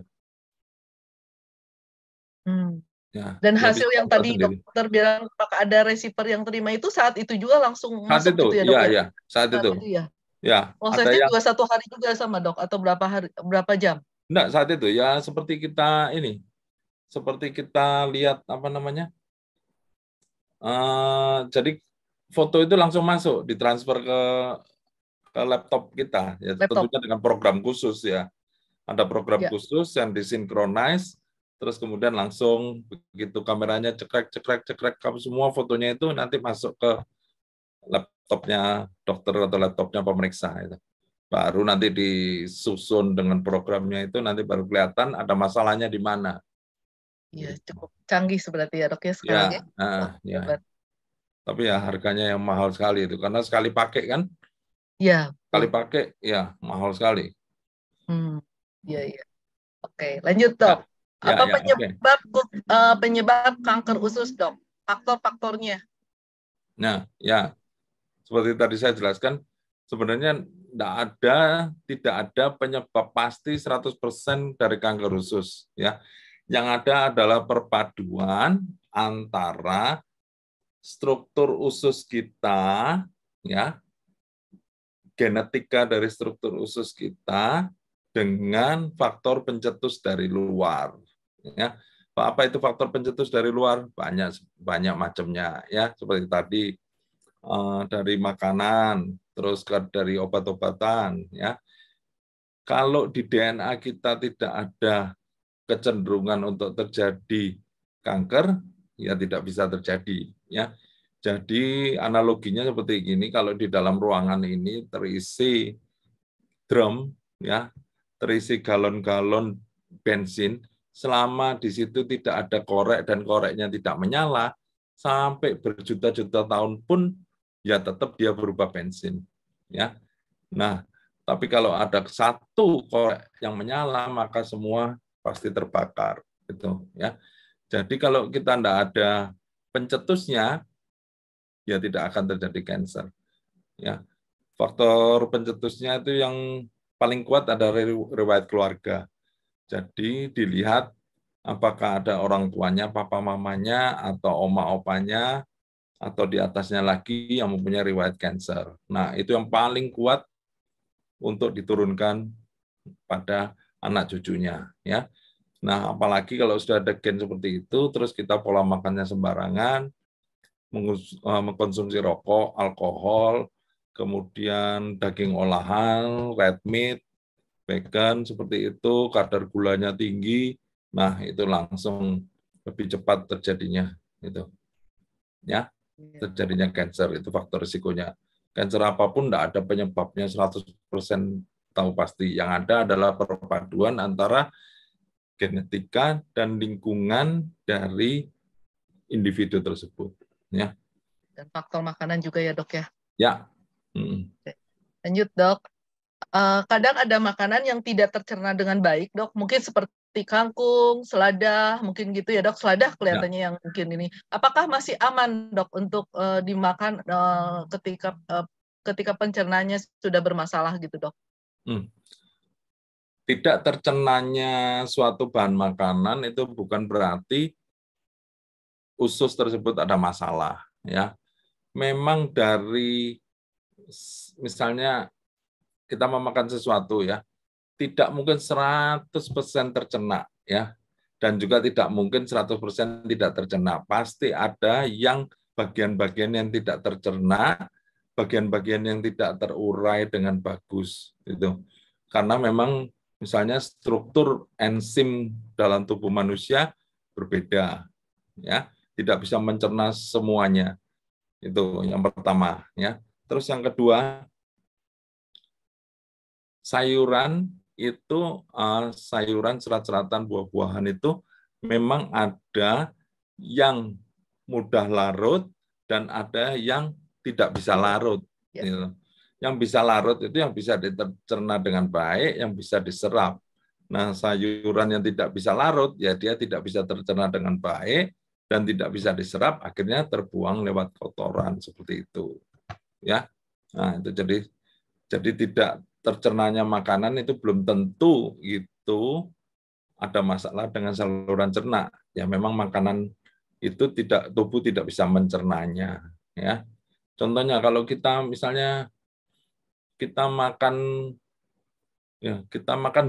Ya, dan hasil yang tadi dokter bilang apakah ada receiver yang terima itu saat itu juga langsung saat masuk itu, gitu ya, Dok? Ya, saat itu. Ya. Ya, prosesnya juga 1 hari juga sama, Dok, atau berapa jam? Enggak, saat itu ya seperti kita lihat apa namanya? Jadi foto itu langsung masuk, ditransfer ke laptop kita, ya tentunya dengan program khusus ya. Ada program khusus yang disinkronize, terus kemudian langsung begitu kameranya cekrek, kamu semua fotonya itu nanti masuk ke laptopnya dokter atau laptopnya pemeriksa. Itu. Baru nanti disusun dengan programnya itu nanti baru kelihatan ada masalahnya di mana. Iya, cukup canggih seperti ya, Dok ya sekarang ya. Ya. Tapi ya harganya yang mahal sekali itu karena sekali pakai kan? Iya. Sekali pakai ya mahal sekali. Iya. Oke, lanjut, Dok. Apa penyebab kanker usus, Dok? Faktor-faktornya. Nah, ya. Seperti tadi saya jelaskan, sebenarnya tidak ada penyebab pasti 100% dari kanker usus, ya. Yang ada adalah perpaduan antara struktur usus kita, ya, genetika dari struktur usus kita dengan faktor pencetus dari luar. Ya, apa itu faktor pencetus dari luar? Banyak macamnya, ya, seperti tadi dari makanan, terus dari obat-obatan, ya. Kalau di DNA kita tidak ada kecenderungan untuk terjadi kanker, ya tidak bisa terjadi, ya. Jadi analoginya seperti ini, kalau di dalam ruangan ini terisi drum, ya, terisi galon-galon bensin, selama di situ tidak ada korek dan koreknya tidak menyala, sampai berjuta-juta tahun pun ya tetap dia berubah bensin, ya. Nah, tapi kalau ada 1 korek yang menyala, maka semua pasti terbakar, gitu, ya. Jadi kalau kita tidak ada pencetusnya, ya tidak akan terjadi kanker, ya. Faktor pencetusnya itu yang paling kuat ada riwayat keluarga. Jadi dilihat apakah ada orang tuanya, papa mamanya, atau oma opanya, atau di atasnya lagi yang mempunyai riwayat kanker. Nah, itu yang paling kuat untuk diturunkan pada anak cucunya, ya. Nah, apalagi kalau sudah ada gen seperti itu, terus kita pola makannya sembarangan, mengkonsumsi rokok, alkohol, kemudian daging olahan, red meat, vegan seperti itu, kadar gulanya tinggi, nah itu langsung lebih cepat terjadinya, itu, ya, terjadinya kanker, itu faktor risikonya. Kanker apapun tidak ada penyebabnya 100% tahu pasti. Yang ada adalah perpaduan antara genetika dan lingkungan dari individu tersebut. Ya. Dan faktor makanan juga ya, Dok ya? Ya. Lanjut, Dok. Kadang ada makanan yang tidak tercerna dengan baik, Dok. Mungkin seperti seperti kangkung, selada, mungkin gitu ya dok. Selada kelihatannya yang mungkin ini. Apakah masih aman dok untuk dimakan ketika pencernaannya sudah bermasalah gitu dok? Tidak tercernanya suatu bahan makanan itu bukan berarti usus tersebut ada masalah, ya. Memang dari misalnya kita memakan sesuatu, ya, tidak mungkin 100% tercerna, ya, dan juga tidak mungkin 100% tidak tercerna. Pasti ada yang bagian-bagian yang tidak tercerna, bagian-bagian yang tidak terurai dengan bagus, gitu. Karena memang misalnya struktur enzim dalam tubuh manusia berbeda, ya, tidak bisa mencerna semuanya. Itu yang pertama, ya. Terus yang kedua, sayuran itu sayuran serat-seratan buah-buahan itu memang ada yang mudah larut dan ada yang tidak bisa larut. Ya. Yang bisa larut itu yang bisa dicerna dengan baik, yang bisa diserap. Nah, sayuran yang tidak bisa larut, ya dia tidak bisa tercerna dengan baik dan tidak bisa diserap, akhirnya terbuang lewat kotoran seperti itu. Ya, nah itu jadi tidak tercernanya makanan itu belum tentu itu ada masalah dengan saluran cerna. Ya memang makanan itu tubuh tidak bisa mencernanya. Ya, contohnya kalau kita misalnya kita makan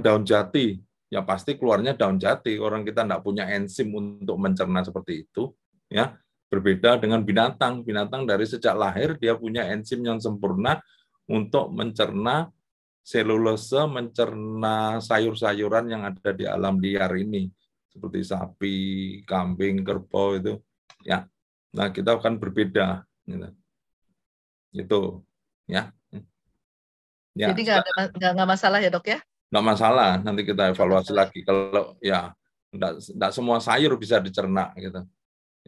daun jati, ya pasti keluarnya daun jati. Orang kita tidak punya enzim untuk mencerna seperti itu. Ya, berbeda dengan binatang. Binatang dari sejak lahir dia punya enzim yang sempurna untuk mencerna selulose, mencerna sayur-sayuran yang ada di alam liar ini, seperti sapi, kambing, kerbau itu. Ya, nah kita akan berbeda. Itu, ya. Ya, jadi nggak masalah ya dok ya? Nggak masalah, nanti kita evaluasi lagi. Kalau ya nggak semua sayur bisa dicerna gitu.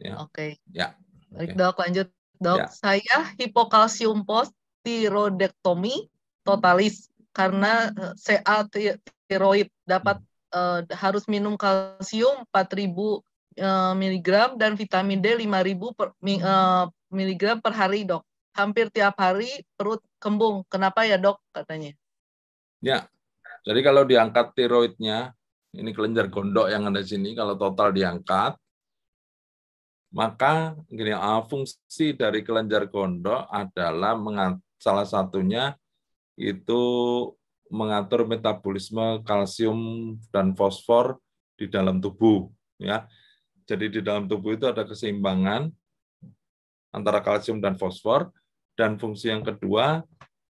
Ya. Oke. Ya. Baik dok, lanjut dok. Ya. Saya hipokalsium tiroidektomi totalis karena CA tiroid dapat harus minum kalsium 4.000 mg dan vitamin D 5.000 mg per hari dok. Hampir tiap hari perut kembung. Kenapa ya dok katanya? Ya, jadi kalau diangkat tiroidnya, ini kelenjar gondok yang ada di sini, kalau total diangkat, maka gini, fungsi dari kelenjar gondok adalah salah satunya itu mengatur metabolisme kalsium dan fosfor di dalam tubuh. Ya, jadi di dalam tubuh itu ada keseimbangan antara kalsium dan fosfor. Dan fungsi yang kedua,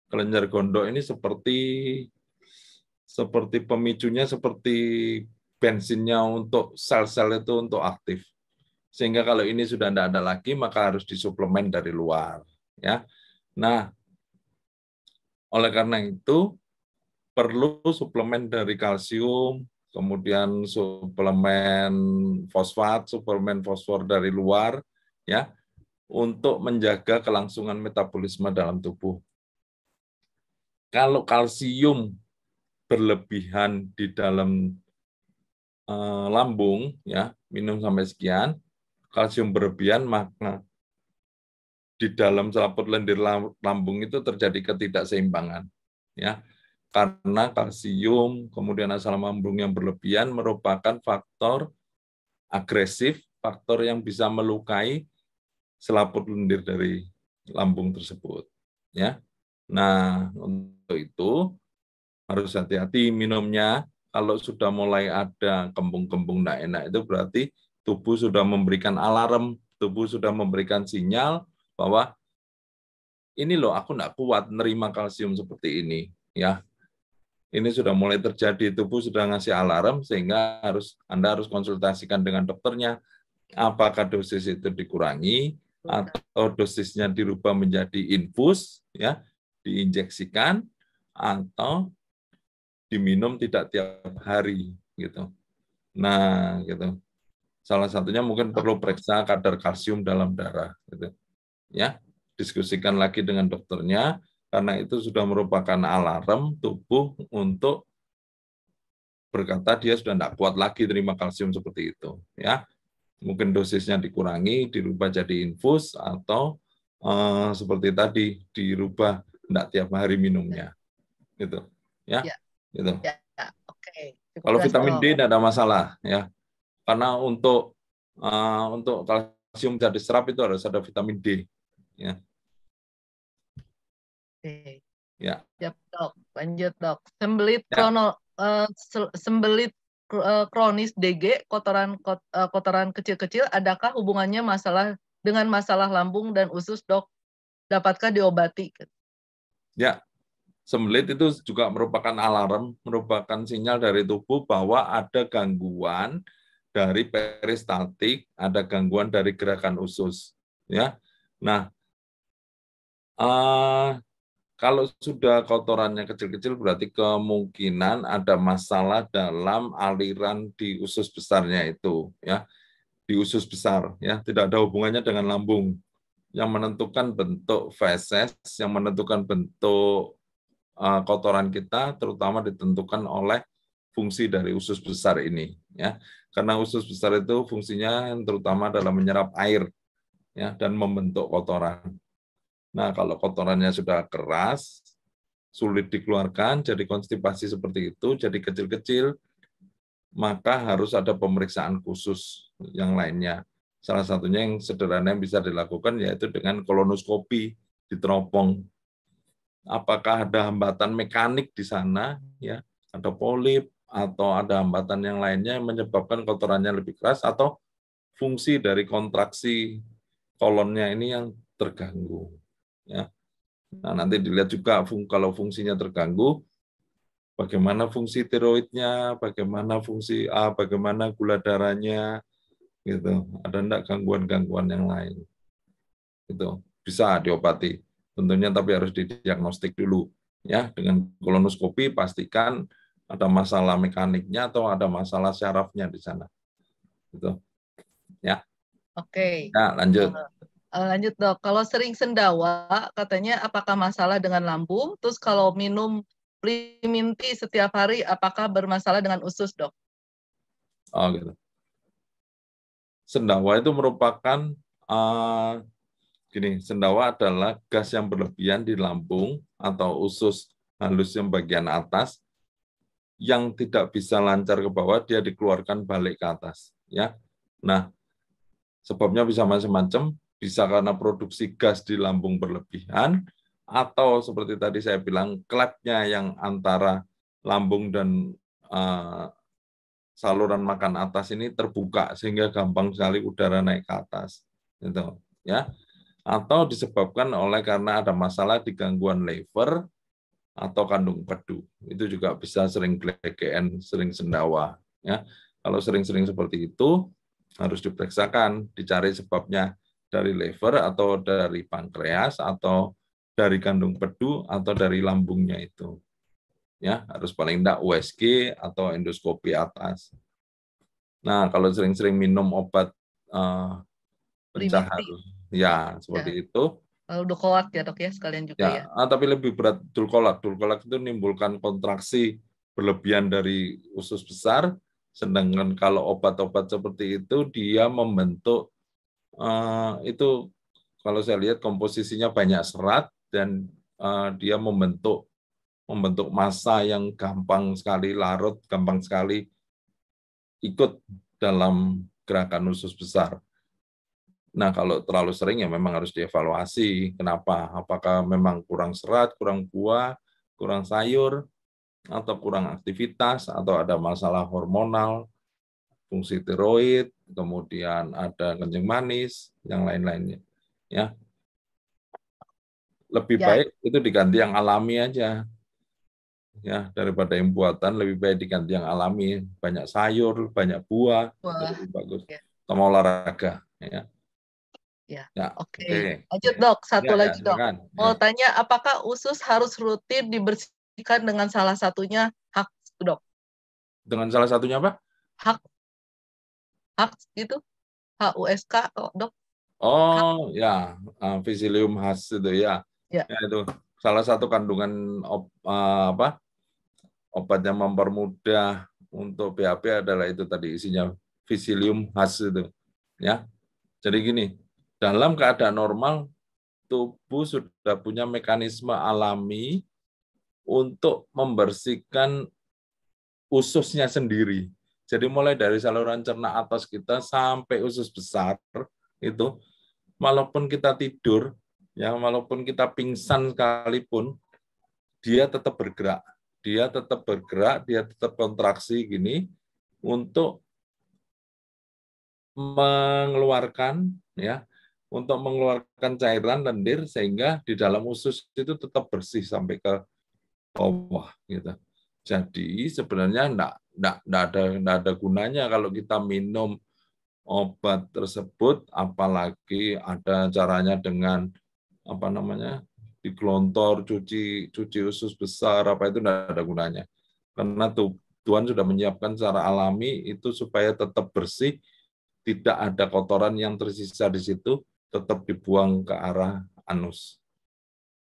kelenjar gondok ini seperti pemicunya, seperti bensinnya untuk sel-sel itu untuk aktif. Sehingga kalau ini sudah tidak ada lagi, maka harus disuplemen dari luar. Ya, nah, oleh karena itu perlu suplemen dari kalsium, kemudian suplemen fosfat, suplemen fosfor dari luar, ya, untuk menjaga kelangsungan metabolisme dalam tubuh. Kalau kalsium berlebihan di dalam lambung, ya, minum sampai sekian, kalsium berlebihan, maka di dalam selaput lendir lambung itu terjadi ketidakseimbangan, ya, karena kalsium kemudian asam lambung yang berlebihan merupakan faktor agresif, faktor yang bisa melukai selaput lendir dari lambung tersebut, ya. Nah, untuk itu harus hati-hati minumnya. Kalau sudah mulai ada kembung-kembung tidak enak, itu berarti tubuh sudah memberikan alarm, tubuh sudah memberikan sinyal bahwa ini loh, aku tidak kuat nerima kalsium seperti ini, ya. Ini sudah mulai terjadi, tubuh sudah ngasih alarm, sehingga Anda harus konsultasikan dengan dokternya. Apakah dosis itu dikurangi atau dosisnya dirubah menjadi infus, ya, diinjeksikan atau diminum tidak tiap hari, gitu. Nah, gitu. Salah satunya mungkin perlu periksa kadar kalsium dalam darah, gitu. Ya, diskusikan lagi dengan dokternya karena itu sudah merupakan alarm tubuh untuk berkata dia sudah tidak kuat lagi terima kalsium seperti itu, ya. Mungkin dosisnya dikurangi, dirubah jadi infus, atau seperti tadi dirubah tidak tiap hari minumnya, gitu, ya. Gitu. Oke. Kalau vitamin D tidak ada masalah, ya, karena untuk kalsium bisa diserap itu harus ada vitamin D, ya. Oke. Ya. Siap, Dok. Lanjut, Dok. Sembelit Ya. sembelit kronis DG, kotoran kecil-kecil, adakah hubungannya dengan masalah lambung dan usus, Dok? Dapatkah diobati? Ya. Sembelit itu juga merupakan alarm, merupakan sinyal dari tubuh bahwa ada gangguan dari peristaltik, ada gangguan dari gerakan usus, ya. Nah, kalau sudah kotorannya kecil-kecil berarti kemungkinan ada masalah dalam aliran di usus besarnya itu, ya, di usus besar, ya, tidak ada hubungannya dengan lambung. Yang menentukan bentuk feses, yang menentukan bentuk kotoran kita, terutama ditentukan oleh fungsi dari usus besar ini, ya, karena usus besar itu fungsinya terutama adalah menyerap air, ya, dan membentuk kotoran. Nah, kalau kotorannya sudah keras, sulit dikeluarkan, jadi konstipasi seperti itu, jadi kecil-kecil, maka harus ada pemeriksaan khusus yang lainnya. Salah satunya yang sederhana yang bisa dilakukan yaitu dengan kolonoskopi di teropong. Apakah ada hambatan mekanik di sana, ya, ada polip, atau ada hambatan yang lainnya yang menyebabkan kotorannya lebih keras, atau fungsi dari kontraksi kolonnya ini yang terganggu, ya. Nah, nanti dilihat juga kalau fungsinya terganggu, bagaimana fungsi tiroidnya, bagaimana fungsi bagaimana gula darahnya, gitu. Ada enggak gangguan-gangguan yang lain? Gitu. Bisa diobati. Tentunya tapi harus didiagnostik dulu, ya, dengan kolonoskopi pastikan ada masalah mekaniknya atau ada masalah syarafnya di sana. Gitu. Ya. Oke. Ya, lanjut. Lanjut, Dok. Kalau sering sendawa, katanya apakah masalah dengan lambung? Terus kalau minum Priminti setiap hari, apakah bermasalah dengan usus, Dok? Oh, gitu. Sendawa itu merupakan sendawa adalah gas yang berlebihan di lambung atau usus halus yang bagian atas yang tidak bisa lancar ke bawah, dia dikeluarkan balik ke atas, ya. Nah, sebabnya bisa macam-macam, bisa karena produksi gas di lambung berlebihan, atau seperti tadi saya bilang, klepnya yang antara lambung dan saluran makan atas ini terbuka sehingga gampang sekali udara naik ke atas, gitu, ya. Atau disebabkan karena ada masalah di gangguan lever atau kandung pedu. Itu juga bisa sering GLGN, sering sendawa, ya. Kalau sering-sering seperti itu harus diperiksakan, dicari sebabnya dari lever atau dari pankreas atau dari kandung pedu atau dari lambungnya itu. Ya, harus paling enggak USG atau endoskopi atas. Nah, kalau sering-sering minum obat pencahar, ya seperti itu. Dulcolak ya, Dok, ya, sekalian juga ya. Tapi lebih berat dulcolak. Dulcolak itu menimbulkan kontraksi berlebihan dari usus besar, sedangkan kalau obat-obat seperti itu dia membentuk itu kalau saya lihat komposisinya banyak serat dan dia membentuk massa yang gampang sekali larut, gampang sekali ikut dalam gerakan usus besar. Nah, kalau terlalu sering ya memang harus dievaluasi. Kenapa? Apakah memang kurang serat, kurang buah, kurang sayur, atau kurang aktivitas, atau ada masalah hormonal, fungsi tiroid, kemudian ada kencing manis, yang lain-lainnya. Ya, lebih baik itu diganti yang alami aja. Ya, daripada yang buatan lebih baik diganti yang alami, banyak sayur, banyak buah, itu lebih bagus. Sama olahraga, ya. Ya. Oke. Lanjut, Dok. Satu lagi, Dok. Silakan. Mau tanya, apakah usus harus rutin dibersihkan dengan salah satunya hak, Dok? Dengan salah satunya apa? Hak gitu. HUSK, Dok. Oh, ya, Psyllium khas itu ya. Ya, itu salah satu kandungan obat yang mempermudah untuk BAB adalah itu tadi isinya Psyllium khas itu, ya. Jadi gini, dalam keadaan normal tubuh sudah punya mekanisme alami untuk membersihkan ususnya sendiri. Jadi mulai dari saluran cerna atas kita sampai usus besar itu, walaupun kita tidur, ya walaupun kita pingsan sekalipun, dia tetap bergerak. Dia tetap bergerak, dia tetap kontraksi gini untuk mengeluarkan cairan lendir sehingga di dalam usus itu tetap bersih sampai ke bawah gitu. Jadi sebenarnya enggak ada gunanya kalau kita minum obat tersebut, apalagi ada caranya dengan digelontor, cuci usus besar, apa itu enggak ada gunanya. Karena Tuhan sudah menyiapkan secara alami itu supaya tetap bersih, tidak ada kotoran yang tersisa di situ, tetap dibuang ke arah anus.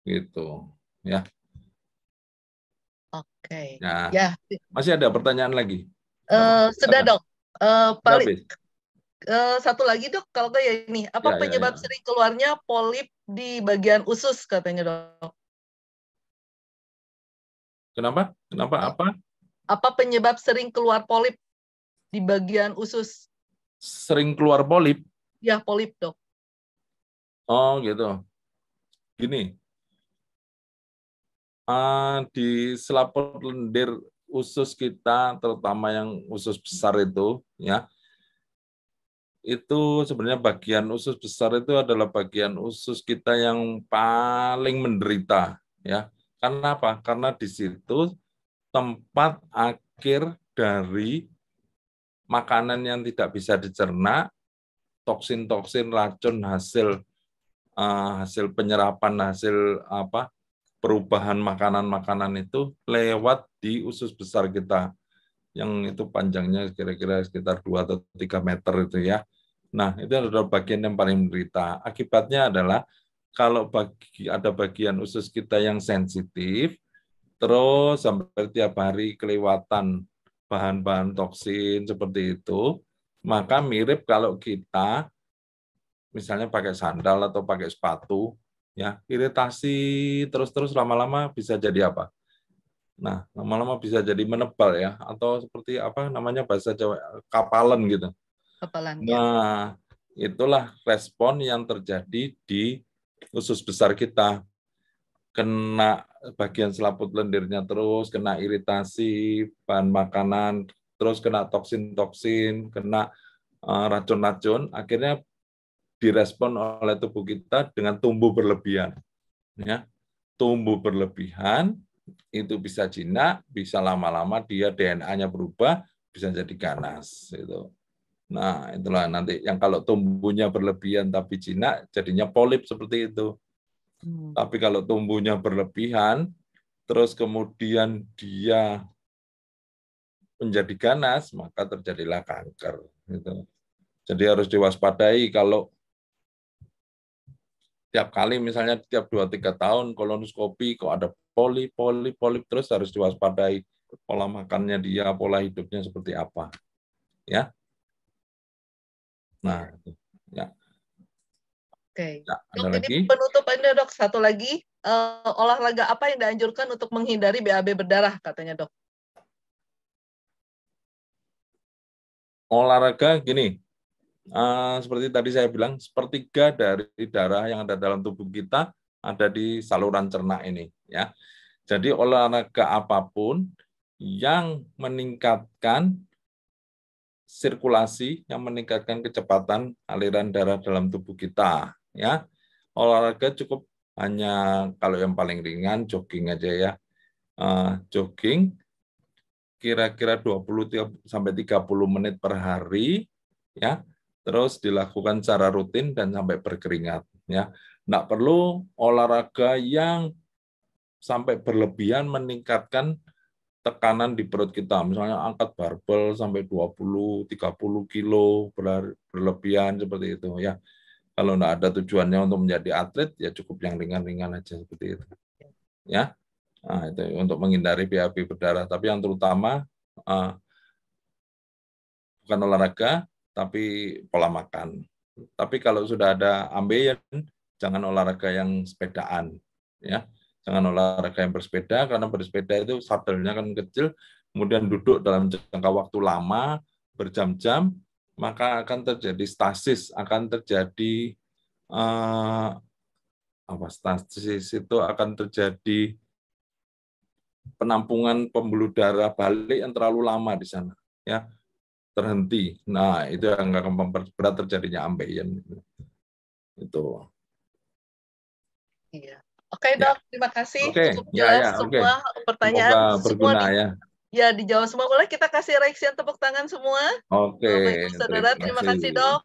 Gitu, ya. Oke. Nah, Ya. masih ada pertanyaan lagi? Sudah dok. Paling Habis. satu lagi dok, kalau nggak ya ini, apa penyebab sering keluarnya polip di bagian usus katanya dok? Kenapa? Kenapa apa? Apa penyebab sering keluar polip di bagian usus? Sering keluar polip? Ya, polip dok. Oh gitu. Gini. Di selaput lendir usus kita, terutama yang usus besar itu, ya, itu sebenarnya bagian usus besar itu adalah bagian usus kita yang paling menderita, ya. Karena apa? Karena di situ tempat akhir dari makanan yang tidak bisa dicerna, toksin-toksin, racun hasil penyerapan, hasil perubahan makanan-makanan itu lewat di usus besar kita, yang itu panjangnya kira-kira sekitar 2 atau 3 meter itu ya. Nah, itu adalah bagian yang paling menderita. Akibatnya adalah kalau ada bagian usus kita yang sensitif, terus sampai tiap hari kelewatan bahan-bahan toksin seperti itu, maka mirip kalau kita misalnya pakai sandal atau pakai sepatu, ya iritasi terus lama-lama bisa jadi apa? Nah, lama-lama bisa jadi menebal ya, atau seperti apa namanya bahasa Jawa, kapalan gitu. Kapalan. Nah, itulah respon yang terjadi di usus besar kita. Kena bagian selaput lendirnya terus, kena iritasi bahan makanan, terus kena toksin-toksin, kena racun-racun, akhirnya direspon oleh tubuh kita dengan tumbuh berlebihan. Ya, tumbuh berlebihan itu bisa jinak, bisa lama-lama dia DNA-nya berubah, bisa jadi ganas. Itu. Nah, itulah nanti yang kalau tumbuhnya berlebihan tapi jinak, jadinya polip seperti itu. Tapi kalau tumbuhnya berlebihan, terus kemudian dia menjadi ganas, maka terjadilah kanker. Gitu. Jadi harus diwaspadai kalau tiap kali misalnya tiap 2-3 tahun kolonoskopi kok ada polip terus harus diwaspadai pola makannya dia, pola hidupnya seperti apa. Ya. Nah, ya. Oke. Ya, ada dok, lagi? ini penutupannya dok, satu lagi, olahraga apa yang dianjurkan untuk menghindari BAB berdarah katanya dok? Olahraga gini, seperti tadi saya bilang, sepertiga dari darah yang ada dalam tubuh kita ada di saluran cerna ini. Ya, jadi olahraga apapun yang meningkatkan sirkulasi, yang meningkatkan kecepatan aliran darah dalam tubuh kita. Ya, olahraga cukup hanya kalau yang paling ringan jogging aja ya, jogging kira-kira 20 sampai 30 menit per hari, ya. Terus dilakukan secara rutin dan sampai berkeringat, ya. Nggak perlu olahraga yang sampai berlebihan meningkatkan tekanan di perut kita. Misalnya angkat barbel sampai 20-30 kilo berlebihan seperti itu, ya. Kalau nggak ada tujuannya untuk menjadi atlet, ya cukup yang ringan-ringan aja seperti itu, ya. Nah, itu untuk menghindari BAB berdarah. Tapi yang terutama bukan olahraga, tapi pola makan. Tapi kalau sudah ada ambeien, jangan olahraga yang sepedaan, ya. Jangan olahraga yang bersepeda, karena bersepeda itu sadelnya kan kecil, kemudian duduk dalam jangka waktu lama, berjam-jam, maka akan terjadi stasis, akan terjadi stasis itu akan terjadi penampungan pembuluh darah balik yang terlalu lama di sana, ya, terhenti. Nah, itu yang akan memperberat terjadinya ambeien. Itu. Iya. Oke, Dok, terima kasih. Oke, Cukup jelas semua pertanyaan. Semoga berguna ya dijawab semua. Boleh kita kasih reaction tepuk tangan semua? Oke, Bapak Ibu Saudara, terima kasih, Dok.